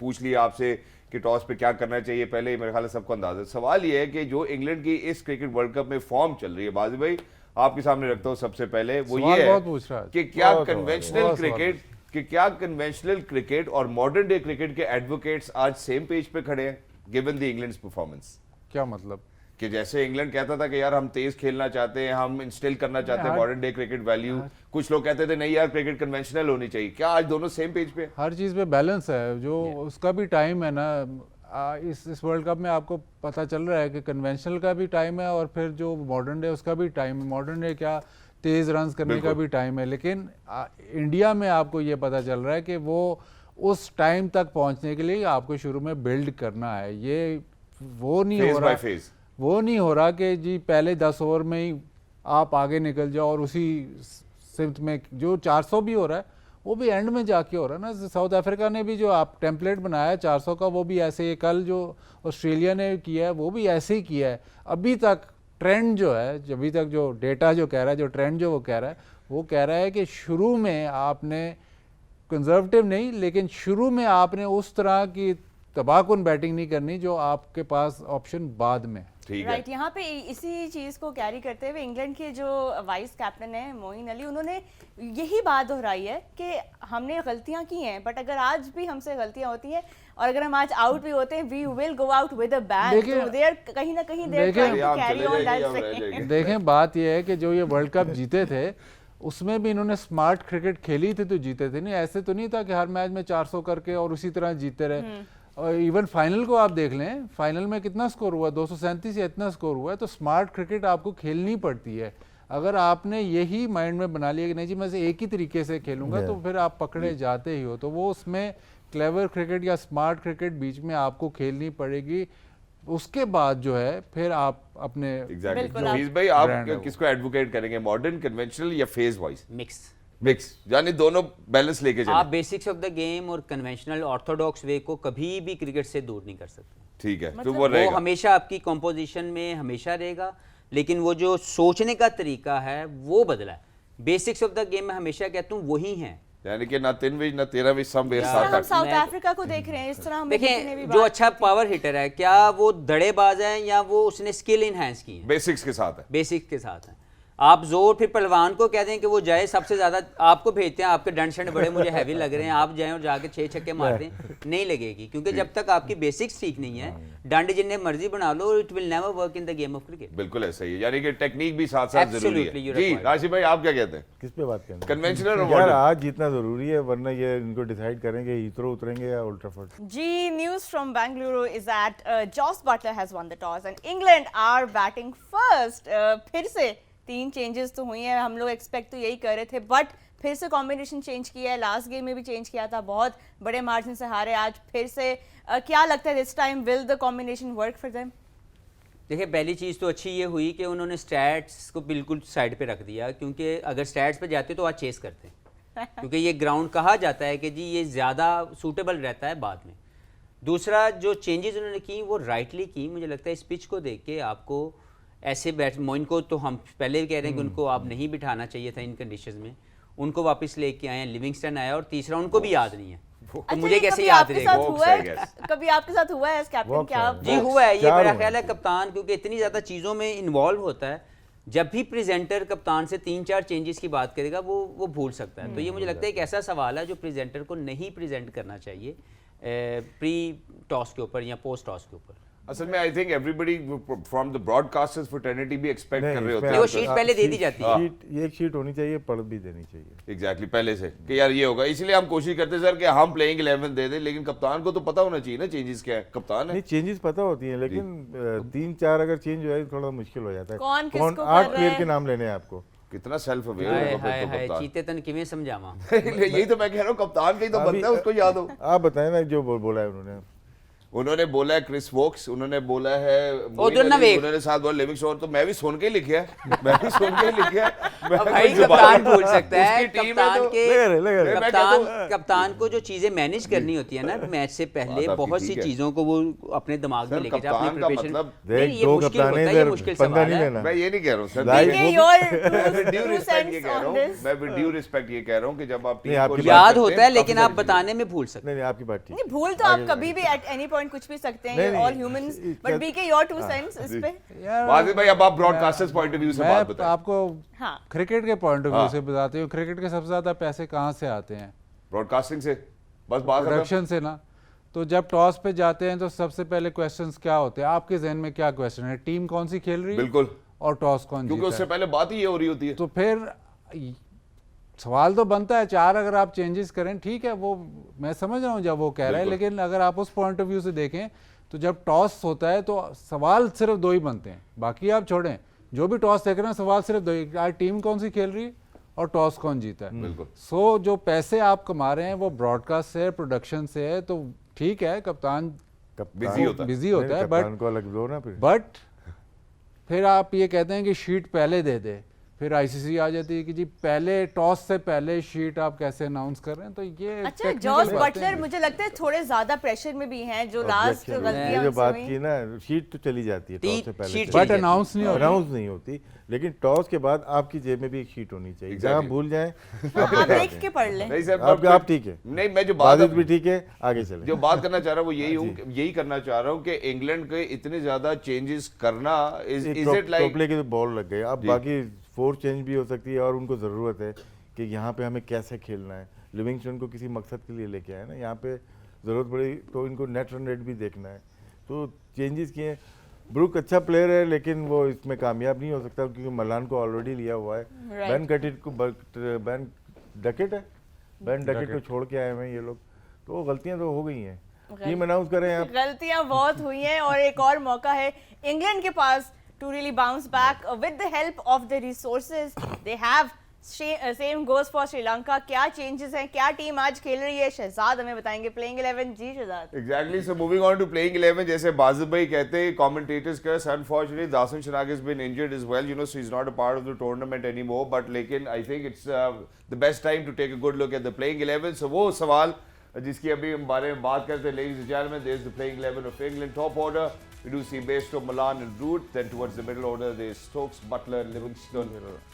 पूछ लिया आपसे कि टॉस पे क्या करना चाहिए, पहले ही मेरे ख्याल है सबको अंदाजा। सवाल ये है कि जो इंग्लैंड की इस क्रिकेट वर्ल्ड कप में फॉर्म चल रही है, बाजी भाई आपके सामने रखता हूँ सबसे पहले, वो सवाल ये बहुत है पूछ रहा है। कि क्या बहुत कन्वेंशनल बहुत क्रिकेट कन्वेंशनल क्रिकेट और मॉडर्न डे क्रिकेट के एडवोकेट्स आज सेम पेज पे खड़े हैं गिवन द इंग्लैंड्स परफॉर्मेंस? क्या मतलब? कि जैसे इंग्लैंड कहता था कि यार हम तेज खेलना चाहते हैं, हम इंस्टिल करना चाहते हैं मॉडर्न डे क्रिकेट वैल्यू, कुछ लोग कहते थे नहीं यार क्रिकेट कन्वेंशनल होनी चाहिए। क्या आज दोनों सेम पेज पे? हर चीज़ पे बैलेंस है। जो उसका भी टाइम है ना, इस वर्ल्ड कप में आपको पता चल रहा है कि कन्वेंशनल का भी टाइम है और फिर जो मॉडर्न डे उसका भी टाइम है। मॉडर्न डे क्या तेज़ रन्स करने का भी टाइम है, लेकिन इंडिया में आपको ये पता चल रहा है कि वो उस टाइम तक पहुंचने के लिए आपको शुरू में बिल्ड करना है। ये वो नहीं फेज हो बाय रहा, फेज। वो नहीं हो रहा कि जी पहले 10 ओवर में ही आप आगे निकल जाओ और उसी सिमत में जो 400 भी हो रहा है वो भी एंड में जाके हो रहा है ना। साउथ अफ्रीका ने भी जो आप टेम्पलेट बनाया है 400 का, वो भी ऐसे ही, कल जो ऑस्ट्रेलिया ने किया है वो भी ऐसे ही किया है। अभी तक ट्रेंड जो है, अभी तक जो डेटा जो कह रहा है, जो ट्रेंड जो वो कह रहा है कि शुरू में आपने कंजर्वेटिव नहीं, लेकिन शुरू में आपने उस तरह की तबाहकुन बैटिंग नहीं करनी जो आपके पास ऑप्शन बाद में। ठीक है। राइट, यहाँ पे इसी चीज़ को कैरी करते हुए इंग्लैंड के जो वाइस कैप्टन है मोइन अली, उन्होंने यही बात दोहराई है कि हमने गलतियाँ की हैं, बट अगर आज भी हमसे गलतियाँ होती हैं और अगर हम आज आउट भी होते हैं, we will go out with a bang. देखिए- तो देयर कहीं ना कहीं देयर देखिए- ट्राइंग टू हम कैरी चले ऑन जाएंगे, हम रह दैट। जाएंगे। देखें, बात यह है कि जो ये वर्ल्ड कप जीते थे उसमें भी इन्होंने स्मार्ट क्रिकेट खेली थी तो जीते थे। नहीं, ऐसे तो नहीं था कि हर मैच में 400 करके और उसी तरह जीते रहे। और इवन फाइनल को आप देख लें, फाइनल में कितना स्कोर हुआ, 237 या इतना स्कोर हुआ है। तो स्मार्ट क्रिकेट आपको खेलनी पड़ती है। अगर आपने यही माइंड में बना लिया कि नहीं जी मैं एक ही तरीके से खेलूंगा, तो फिर आप पकड़े जाते ही हो। तो वो उसमें क्लेवर क्रिकेट या स्मार्ट क्रिकेट बीच में आपको खेलनी पड़ेगी। उसके बाद जो है फिर आप अपने एग्जैक्टली। बिल्कुल, आप- फीस भाई brand आप है वो। किसको एडवोकेट करेंगे, मॉडर्न, कन्वेंशनल या फेज वाइज? मिक्स। मिक्स, यानी दोनों बैलेंस लेके आप चले। बेसिक्स ऑफ द गेम और कन्वेंशनल ऑर्थोडॉक्स वे को कभी भी क्रिकेट से दूर नहीं कर सकते। ठीक है, तो मतलब वो वो रहेगा। हमेशा आपकी कंपोजिशन में हमेशा रहेगा, लेकिन वो जो सोचने का तरीका है वो बदला है। बेसिक्स ऑफ द गेम में हमेशा कहता हूँ वही है। यानी कि ना 3 विज ना 13 विज, सम वे इस तरह हम 7-8। साउथ मैं- अफ्रीका को देख रहे हैं, इस तरह हम ने भी देखें, बात जो अच्छा पावर हिटर है, क्या वो दड़ेबाज है या वो उसने स्किल इनहेंस की है? बेसिक्स के साथ है। बेसिक के साथ है। आप जोर फिर पहलवान को कह दें कि वो जाए, सबसे ज्यादा आपको भेजते हैं, आपके डंड शंड बड़े मुझे हैवी लग रहे हैं, आप जाएं और जाके 6 छक्के मार दें, नहीं लगेगी। क्योंकि जब तक आपकी बेसिक्स ठीक नहीं है, डंड जितने मर्जी बना लो, it will never work in the game of cricket. बिल्कुल ऐसा ही है, यानी कि टेक्निक भी साथ साथ जरूरी Absolutely, है। you're ji right. राशिद भाई आप क्या कहते हैं? किस पे बात करें? कन्वेंशनल और यार मॉडर्न? आज जीतना जरूरी है, वरना ये इनको डिसाइड करेंगे हीथ्रो उतरेंगे या old Trafford. G news from Bangalore is that Joss Butler has won the toss and England are batting first. फिर से 3 चेंजेस तो हुई हैं, हम लोग एक्सपेक्ट तो यही कर रहे थे, बट फिर से कॉम्बिनेशन चेंज किया है। लास्ट गेम में भी चेंज किया था, बहुत बड़े मार्जिन से हारे। आज फिर से क्या लगता है this time will the combination work for them? देखिए, पहली चीज़ तो अच्छी ये हुई कि उन्होंने स्टैट्स को बिल्कुल साइड पे रख दिया, क्योंकि अगर स्टैट्स पे जाते तो आज चेस करते। क्योंकि ये ग्राउंड कहा जाता है कि जी ये ज़्यादा सूटेबल रहता है बाद में। दूसरा जो चेंजेस उन्होंने की वो राइटली की, मुझे लगता है इस पिच को देख के आपको ऐसे मोइन को तो हम पहले भी कह रहे हैं कि उनको आप नहीं बिठाना चाहिए था इन कंडीशंस में, उनको वापस लेके आए हैं, लिविंगस्टन आया और तीसरा उनको भी याद नहीं है, तो मुझे कैसे याद रहेगा? कभी आपके साथ हुआ है एज कैप्टन क्या आप जी हुआ है, ये मेरा ख्याल है कप्तान क्योंकि इतनी ज़्यादा चीज़ों में इन्वॉल्व होता है, जब भी प्रेजेंटर कप्तान से 3-4 चेंजेस की बात करेगा वो भूल सकता है। तो ये मुझे लगता है एक ऐसा सवाल है जो प्रेजेंटर को नहीं प्रेजेंट करना चाहिए प्री टॉस के ऊपर या पोस्ट टॉस के ऊपर। असल में I think everybody from the broadcasters fraternity भी एक्सपेक्ट कर रहे होते हैं। वो शीट पहले दे दी जाती है। ये एक शीट होनी चाहिए, पढ़ भी देनी चाहिए एग्जैक्टली पहले से कि यार ये होगा, इसलिए हम कोशिश करते हैं सर कि हम प्लेइंग 11 दे दें, लेकिन कप्तान को तो पता होना चाहिए ना चेंजेस क्या है। कप्तान है नहीं, चेंजेस पता होती हैं, लेकिन 3-4 अगर चेंज हो जाए तो थोड़ा मुश्किल हो जाता है। कौन किसको 8 कर रहा प्लेयर है? के नाम लेने हैं आपको। कितना सेल्फ हाय अवेयर हाय हाय कप्तान। चीते तन किवें समझावा। यही तो मैं कह रहा हूँ, कप्तान का ही तो बनता है, उसको याद हो। आप बताएं ना जो बोला है उन्होंने बोला है क्रिस वोक्स, उन्होंने बोला है उधर ना वेख। उन्होंने साथ बोला लिविंगस्टोन, तो मैं भी सुन के ही लिखा है, मैं भी सुन के ही लिखा है। मैं अब भाई कोई जुबान- कप्तान भूल सकता है, उसकी टीम है कप्तान तो- के लगा रहे। मैं कहता हूँ- कप्तान को जो चीजें मैनेज करनी होती है ना मैच से पहले, बात आपकी बहुत सी ठीक है। चीजों को वो अपने दिमाग में सर, लेके जा, अपनी कप्तान का प्रिपरेशन। मतलब नहीं, ये दो मुश्किल कप्तान होता है है, ये इधर, मुश्किल पंगा सवाल नहीं है। लेना। मैं ये नहीं कह रहा हूँ सर, लाइव BK, वो- your ड्यू two रिस्पेक्ट ये cents कह रहा on हूँ, this. मैं विद ड्यू रिस्पेक्ट ये कह रहा हूँ कि जब आप टीम नहीं, को आपकी lead याद करते होता हैं, है लेकिन काफी आप सारी बताने में भूल सकते नहीं, आपकी बात ठीक नहीं, भूल तो आप कभी भी एट एनी पॉइंट कुछ भी सकते हैं, नहीं, ऑल नहीं, humans, it- but it- BK your two cents इस पे। वाजिद भाई अब आप ब्रॉडकास्टर्स पॉइंट ऑफ व्यू से बात मैं बताएं। आपको हाँ। क्रिकेट के पॉइंट ऑफ व्यू हाँ। से बताती हूँ। क्रिकेट के सबसे ज्यादा पैसे कहाँ से आते हैं? ब्रॉडकास्टिंग से बस बात खत्म। प्रोडक्शन से ना। तो जब टॉस पे जाते हैं तो सबसे पहले क्वेश्चंस क्या होते हैं आपके जहन में? क्या क्वेश्चन है? टीम कौन सी खेल रही है बिल्कुल, और टॉस कौन क्योंकि जीता उससे है? पहले बात ही ये हो रही होती है। तो फिर सवाल तो बनता है 4 अगर आप चेंजेस करें, ठीक है, वो मैं समझ रहा हूँ जब वो कह रहा है, बिल्कुल। लेकिन अगर आप उस पॉइंट ऑफ व्यू से देखें तो जब टॉस होता है तो सवाल सिर्फ 2 ही बनते हैं, बाकी आप छोड़ें। जो भी टॉस देख रहे हैं सवाल सिर्फ 2 ही, आज टीम कौन सी खेल रही है और टॉस कौन जीता है। बिल्कुल। सो जो पैसे आप कमा रहे हैं वो ब्रॉडकास्ट से है, प्रोडक्शन से है, तो ठीक है कप्तान बिजी होता है। बिजी होता है, कप्तान को अलग दो ना फिर। बट फिर आप ये कहते हैं कि शीट पहले दे दे, फिर आईसीसी आ जाती है कि जी पहले टॉस से पहले शीट आप कैसे अनाउंस कर रहे हैं। तो ये अच्छा, technical जॉस बातें बटलर हैं। मुझे लगता है थोड़े ज्यादा प्रेशर में भी हैं, जो लास्ट Objection, गलतियां ये जो उनसे बात हुई। की ना, शीट तो चली जाती है टॉस से पहले शीट चली बट चली अनाउंस नहीं होती। अनाउंस नहीं होती, लेकिन टॉस के बाद आपकी जेब में भी एक शीट होनी चाहिए, Exactly. जहाँ भूल जाएं आप देख के पढ़ लें। नहीं सर, आप ठीक है, नहीं, मैं जो बात बात भी ठीक है, आगे चले। जो बात करना चाह रहा हूँ वो यही करना चाह रहा हूँ कि इंग्लैंड के इतने ज्यादा चेंजेस करना इज इट लाइक टोपले के तो बॉल लग गए, अब जी। बाकी 4 चेंज भी हो सकती है, और उनको ज़रूरत है कि यहाँ पे हमें कैसे खेलना है। लिविंगस्टन को किसी मकसद के लिए लेके आए ना, यहाँ पे ज़रूरत पड़ी तो इनको नेट रन रेट भी देखना है, तो चेंजेस किए। ब्रुक अच्छा प्लेयर है लेकिन वो इसमें कामयाब नहीं हो सकता क्योंकि मलान को ऑलरेडी लिया हुआ है। Right. बैन डकेट को छोड़ के आए हुए हैं ये लोग, तो गलतियाँ तो हो गई हैं। टीम अनाउंस करें आप। गलतियां बहुत हुई हैं और एक और मौका है इंग्लैंड के पास to really bounce back with the help of the resources they have. Same goes for Sri Lanka. क्या चेंजेस हैं, क्या टीम आज खेल रही है, शहजाद हमें बताएंगे। Playing 11 ji Shahzad. Exactly. So moving on to playing 11, जैसे बाजिद भाई कहते हैं, commentators curse. Unfortunately, Dasun Shanag has been injured as well, so he's not a part of the tournament anymore. But लेकिन I think it's the best time to take a good look at the playing 11. So वो सवाल जिसकी अभी हम बारे में बात करते हैं, ladies and gentlemen, there's the playing 11 of England. Top order, we do see Bairstow, Milan and Root. Then towards the middle order, there's Stokes, Butler, Livingston,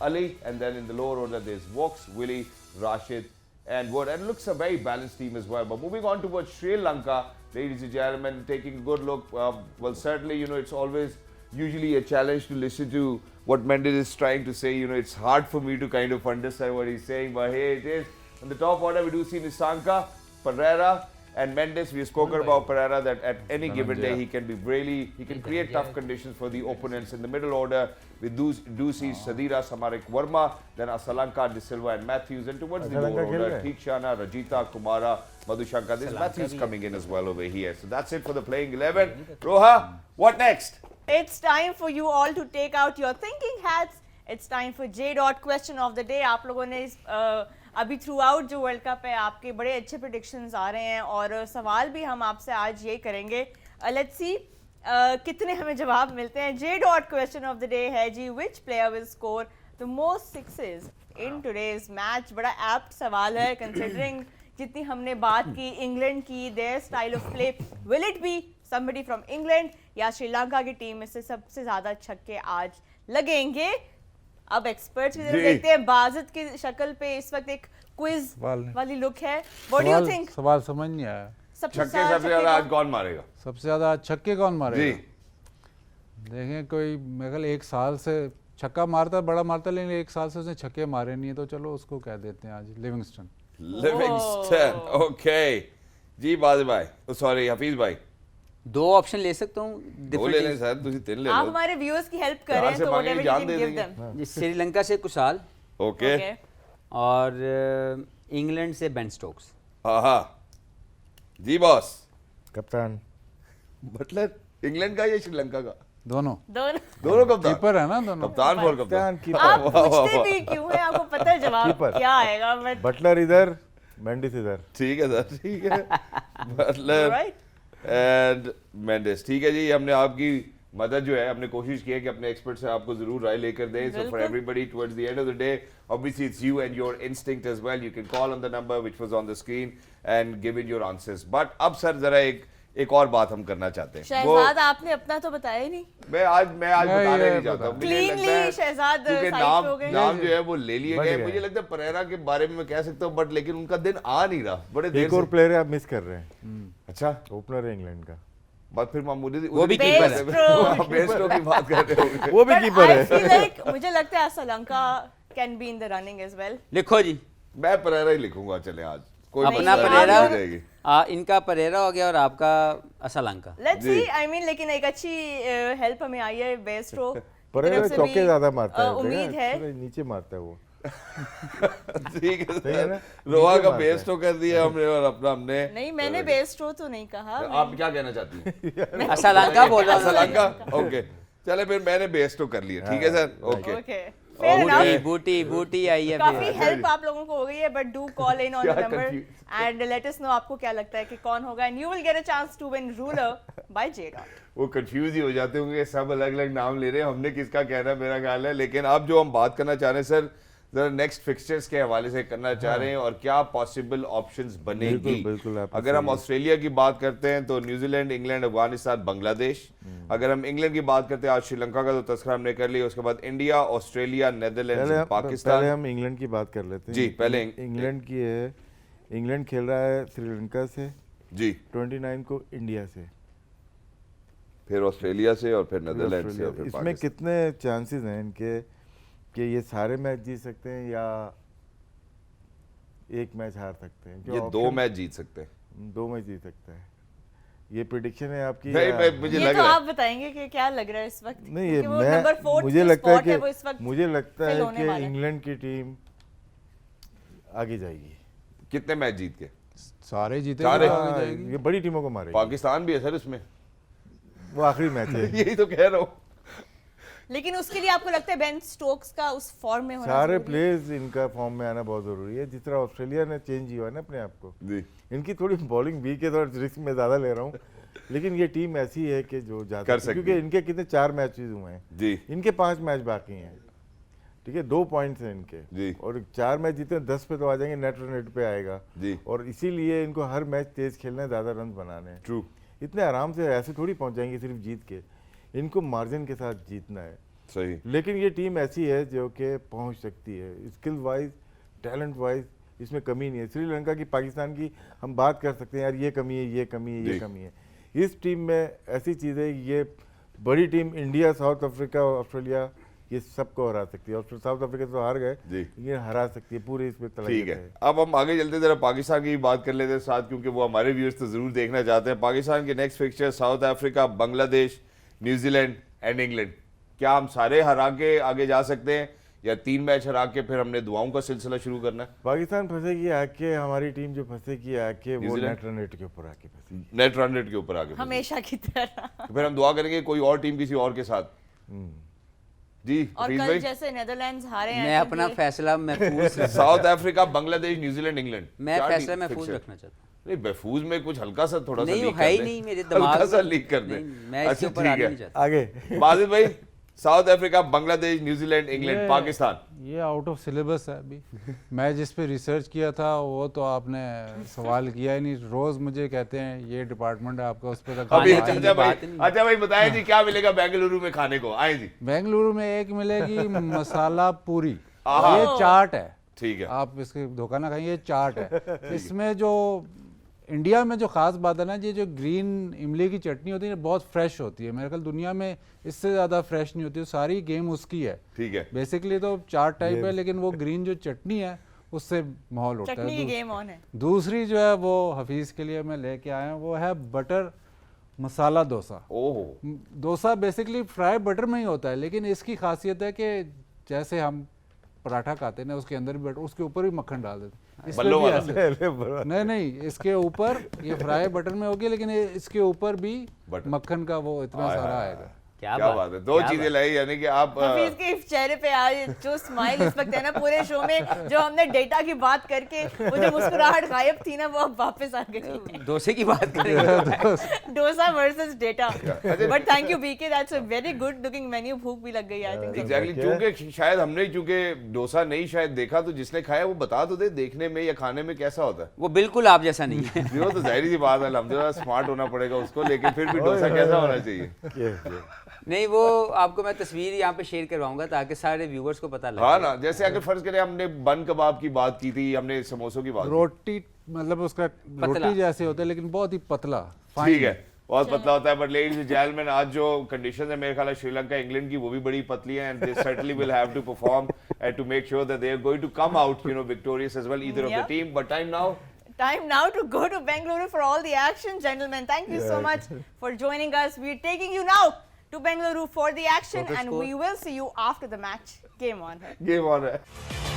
Ali. And then in the lower order, there's Vokes, Willie, Rashid and Wood. And it looks a very balanced team as well. But moving on towards Sri Lanka, ladies and gentlemen, taking a good look. Well, certainly, it's always usually a challenge to listen to what Mendes is trying to say. It's hard for me to kind of understand what he's saying. But hey, it is. On the top order, we do see Nisanka, Pereira and Mendes. We've spoken about Pereira that at any given day he can be he can create tough conditions for the opponents. In the middle order, we do see Sadira, Samarik Verma, then Asalanka, De Silva and Matthews. And towards the lower order, Theekshana, Rajita, Kumara, Madhushanka. There's Matthews coming in as well over here. So that's it for the playing 11. Roha, what next? It's time for you all to take out your thinking hats. It's time for J. Question of the day. आप लोगों ने अभी through out जो world cup है आपके बड़े अच्छे predictions आ रहे हैं और सवाल भी हम आपसे आज ये करेंगे। लेट्स सी कितने हमें जवाब मिलते हैं। J. Question of the day है जी, which player will score the most sixes in today's match? बड़ा एप्ट सवाल है कंसिडरिंग जितनी हमने बात की इंग्लैंड की, there style of play, will it be somebody from England या श्रीलंका की टीम में से सबसे ज्यादा छक्के आज लगेंगे? अब एक्सपर्ट्स की तरफ जी। देखते हैं। बाजिद की शक्ल पे इस वक्त एक क्विज सवाल नहीं। वाली लुक है। What do you think? सवाल समझ नहीं आया। छक्के सबसे ज्यादा आज कौन मारेगा? सबसे ज्यादा आज छक्के कौन जी मारेगा? देखें, कोई मेरे ख्याल 1 साल से छक्का मारता है, बड़ा मारता है, लेकिन 1 साल से उसने छक्के मारे नहीं है, तो चलो उसको कह देते हैं आज लिविंगस्टन। लिविंगस्टन, ओके जी। बाजिद भाई, सॉरी हफीज भाई, 2 ऑप्शन ले सकता हूँ दो ले लें सर, तुसी 3 ले आप लो। हमारे व्यूअर्स की हेल्प प्यार करें से तो मांगे, व्हाटएवर जान यू दे कैन गिव देंगे। देम। श्रीलंका से कुशाल ओके ओके और इंग्लैंड से बेन स्टोक्स। हाँ जी बॉस। कप्तान बटलर इंग्लैंड का या श्रीलंका का? दोनों दोनों कप्तान। कीपर है ना दोनों। कप्तान फॉर कप्तान। कप्तान आप कीपर पूछते भी क्यों हैं? आपको पता है जवाब कीपर। क्या आएगा? बट बटलर इधर, मेंडिस इधर। ठीक है सर, ठीक है। बटलर राइट एंड मेंडिस, ठीक है जी। हमने आपकी मदद जो है, हमने कोशिश की है कि अपने एक्सपर्ट से आपको जरूर राय लेकर दें। सो फॉर बिल्कुल। Everybody towards the end of the day, obviously it's you and your instinct as well. You can call on the number which was on the screen and give in your answers. But अब sir जरा एक और बात हम करना चाहते हैं। शहजाद आपने अपना तो बताया ही नहीं। मैं आज बताना ये नहीं चाहता हूँ। मुझे Cleanly लगता है शहजाद क्योंकि साइड पे हो नाम गए। नाम जो है वो ले लिए बढ़ गए। गए। मुझे लगता है परेरा के बारे में मैं कह सकता हूँ, बट लेकिन उनका दिन आ नहीं रहा बड़े देर एक और से। प्लेयर आप मिस कर रहे हैं, अच्छा, ओपनर है इंग्लैंड का। बात फिर मामूली वो भी कीपर है। बेस्टो की बात कर रहे होंगे। वो भी But कीपर I है। feel like मुझे लगता है Sri Lanka can be in the running as well. लिखो जी, मैं परेरा ही लिखूंगा। चले आज कोई अपना मसला नहीं, परेरा हो जाएगी। इनका परेरा हो गया और आपका श्रीलंका। लेट्स जी। सी, आई मीन लेकिन एक अच्छी हेल्प हमें आई है बेस्ट्रो परेरा चौके ज्यादा मारता है, उम्मीद है। थोड़ा नीचे मारता है वो। ठीक है सही है ना? सर। रोहा नीचे का मारता है। बेस्टो कर दिया हमने और अपना हमने। नहीं, मैंने बेस्ट्रो तो नहीं कहा। आप क्या कहना चाहती हैं? श्रीलंका बोल रहा हूँ। श्रीलंका, ओके चले फिर मैंने बेस्टो कर लिया। ठीक है sir, okay. Okay fair enough. बूटी आई है काफी फिर। हेल्प आप लोगों को हो गई है, but do call in on the क्या number confused। And let us know आपको क्या लगता है कि कौन होगा, and you will get a chance to win ruler by J-Dot। वो कंफ्यूज ही हो जाते होंगे, सब अलग अलग नाम ले रहे हैं, हमने किसका कहना मेरा ख्याल है। लेकिन अब जो हम बात करना चाह रहे हैं सर, जरा नेक्स्ट फिक्सचर्स के हवाले से करना चाह रहे हैं और क्या पॉसिबल ऑप्शंस बनेगी। बिल्कुल, बिल्कुल, आपने अगर हम सही है। ऑस्ट्रेलिया की बात करते हैं तो न्यूजीलैंड, इंग्लैंड, अफगानिस्तान, बांग्लादेश। अगर हम इंग्लैंड की बात करते हैं, आज श्रीलंका का तो तस्करा हमने कर लिया, उसके बाद इंडिया, ऑस्ट्रेलिया, नेदरलैंड्स, पहले पाकिस्तान। हम इंग्लैंड की बात कर लेते हैं। जी, पहले इंग्लैंड की है। इंग्लैंड खेल रहा है श्रीलंका से, जी, 29 को इंडिया से, फिर ऑस्ट्रेलिया से और फिर नेदरलैंड से और फिर इसमें पाकिस्तान। कितने चांसेस हैं इनके कि ये सारे मैच जीत सकते हैं या एक मैच हार सकते हैं? ये 2 मैच जीत सकते हैं। 2 मैच जीत सकते हैं। ये प्रिडिक्शन है आपकी? नहीं, या- मुझे ये लग तो रहा आप बताएंगे कि क्या लग रहा है इस वक्त। नहीं, ये क्योंकि वो नंबर 4 मुझे लगता है है वो इस वक्त कि मुझे लगता fill है होने कि वाला है। इंग्लैंड की टीम आगे जाएगी। कितने मैच जीत के? सारे जीते सारे। तो आगे जाएगी। ये बड़ी टीमों को मारेगी। पाकिस्तान भी है सर उसमें। वो आखिरी मैच है। यही तो कह रहा हूँ। लेकिन उसके लिए आपको लगता है बेन स्टोक्स का उस फॉर्म में होना सारे जरूरी है? प्लेयर्स इनका फॉर्म में आना बहुत जरूरी है। जिस तरह ऑस्ट्रेलिया ने चेंज हुआ है ना अपने आप को, जी, इनकी थोड़ी बॉलिंग वीक है, थोड़ा रिस्क में ज्यादा ले रहा हूँ, लेकिन ये टीम ऐसी है कि जो कर जाता सकती क्योंकि है। इनके कितने 4 मैचेस हुए हैं, जी, इनके 5 मैच बाकी हैं। ठीक है, 2 पॉइंट्स हैं इनके जी। और 4 मैच जीते 10 पे तो आ जाएंगे, नेट रन रेट पे आएगा। जी। और इसीलिए इनको हर मैच तेज खेलना है, ज्यादा रन बनाने हैं। ट्रू, इतने आराम से ऐसे थोड़ी पहुंच जाएंगे सिर्फ जीत के, इनको मार्जिन के साथ जीतना है। सही। लेकिन ये टीम ऐसी है जो कि पहुंच सकती है, स्किल वाइज, टैलेंट वाइज इसमें कमी नहीं है। श्रीलंका की, पाकिस्तान की हम बात कर सकते हैं, यार ये कमी है, ये कमी है, ये जी। कमी है। इस टीम में ऐसी चीज़ है, ये बड़ी team India, south Africa, Australia, ये सबको हरा सकती है। और साउथ अफ्रीका तो हार गए, जी। ये हरा सकती है पूरे इसमें ठीक तलाहियत है, अब हम आगे चलते जरा पाकिस्तान की बात कर लेते हैं साथ, क्योंकि वो हमारे व्यूअर्स तो जरूर देखना चाहते हैं। पाकिस्तान के next fixture South Africa, Bangladesh, New Zealand and England. क्या हम सारे हरा के आगे जा सकते हैं या 3 मैच हरा के फिर हमने दुआओं का सिलसिला शुरू करना है? पाकिस्तान फंसेगी आके, हमारी टीम जो फंसेगी आके, वो न्यूजीलैंड? नेट रन रेट के ऊपर आके फंसेगी। नेट रन रेट के ऊपर आगे फिर। हमेशा की तरह। तो फिर हम दुआ करेंगे कोई और टीम किसी और के साथ। जी, और हफीज कल भाई। जैसे नेदरलैंड्स हारे हैं, मैं अपना फैसला महफूज south Africa, Bangladesh, New Zealand, England. मैं चार फैसला टीम महफूज fixture। रखना चाहता हूँ। नहीं, महफूज में कुछ हल्का सा थोड़ा सा नहीं, लीक वो है ही कर दें। नहीं मेरे दिमाग हल्का सा में। लीक कर दें। नहीं, मैं इसके अच्छा, ऊपर ठीक आगे है। नहीं चाहता। आगे बाजिद भाई, south Africa, Bangladesh, New Zealand, England, Pakistan. ये आउट ऑफ सिलेबस है अभी। मैं जिस पे रिसर्च किया था वो तो आपने सवाल किया ही नहीं। रोज मुझे कहते हैं ये डिपार्टमेंट है आपका, उस पर अभी खाने की अच्छा बात भाई, नहीं। अच्छा भाई बताएं जी क्या मिलेगा बेंगलुरु में खाने को, आए जी। बेंगलुरु में एक मिलेगी मसाला पूरी, आहा। ये चाट है। ठीक है। आप इसके धोखा ना खाइए, ये चाट है। इसमें जो इंडिया में जो खास बात है ना, ये जो ग्रीन इमली की चटनी होती है बहुत फ्रेश होती है। मेरे ख्याल दुनिया में इससे ज़्यादा फ्रेश नहीं होती। सारी गेम उसकी है। ठीक है। बेसिकली तो चाट टाइप है, लेकिन वो ग्रीन जो चटनी है उससे माहौल उठता चटनी की है। गेम ऑन है। दूसरी जो है वो हफीज़ के लिए मैं लेके आया हूँ, वो है बटर मसाला डोसा। ओहो, डोसा बेसिकली फ्राई बटर में ही होता है, लेकिन इसकी खासियत है कि जैसे हम पराठा खाते हैं ना, उसके अंदर भी बटर, उसके ऊपर भी मक्खन डाल देते हैं। इसमें बल्लो भी वाला। ऐसे नहीं नहीं, इसके ऊपर ये फ्राई बटर में होगी, लेकिन इसके ऊपर भी बटर। मक्खन का वो इतना आय सारा हाय आएगा। क्या बात है, दो क्या चीजें बात। लाई, यानी कि आप हफीज के चेहरे पे आज जो स्माइल इस वक्त है ना पूरे शो में, जो हमने डेटा की बात करके वो जो मुस्कुराहट गायब थी ना, वो अब वापस आ गई। डोसे की बात करेंगे। Dosa versus data. But thank you BK, that's a very good looking menu. भूख भी लग गई आई थिंक। एग्जैक्टली, क्योंकि शायद हमने चूंकि डोसा नहीं शायद देखा, तो जिसने खाया वो बता तो दे देखने में या खाने में कैसा होता है। वो बिल्कुल आप जैसा नहीं है। वो तो जाहिर सी बात है, अल्हम्दुलिल्लाह स्मार्ट होना पड़ेगा उसको, लेकिन फिर भी डोसा कैसा होना चाहिए। नहीं, वो आपको मैं तस्वीर यहाँ पे शेयर करवाऊंगा ताकि सारे व्यूवर्स को पता लगे। हाँ ना, जैसे अगर फर्ज करें हमने बन कबाब की बात की थी, हमने समोसों की बात की। रोटी मतलब उसका रोटी जैसे होता है, लेकिन बहुत ही पतला। ठीक है, बहुत पतला होता है। बट लेडीज एंड जेंटलमैन, आज जो कंडीशन है मेरे ख्याल है श्रीलंका इंग्लैंड की, वो भी बड़ी पतली है, and they certainly will have to perform and to make sure that they are going to come out victorious as well, either of the Yeah. Team. But Time now to go to Bengaluru for all the action, gentlemen. Thank you so much for joining us. We're taking you now to Bengaluru for the action, Total and score. we will see you after the match. Game on. Game on है।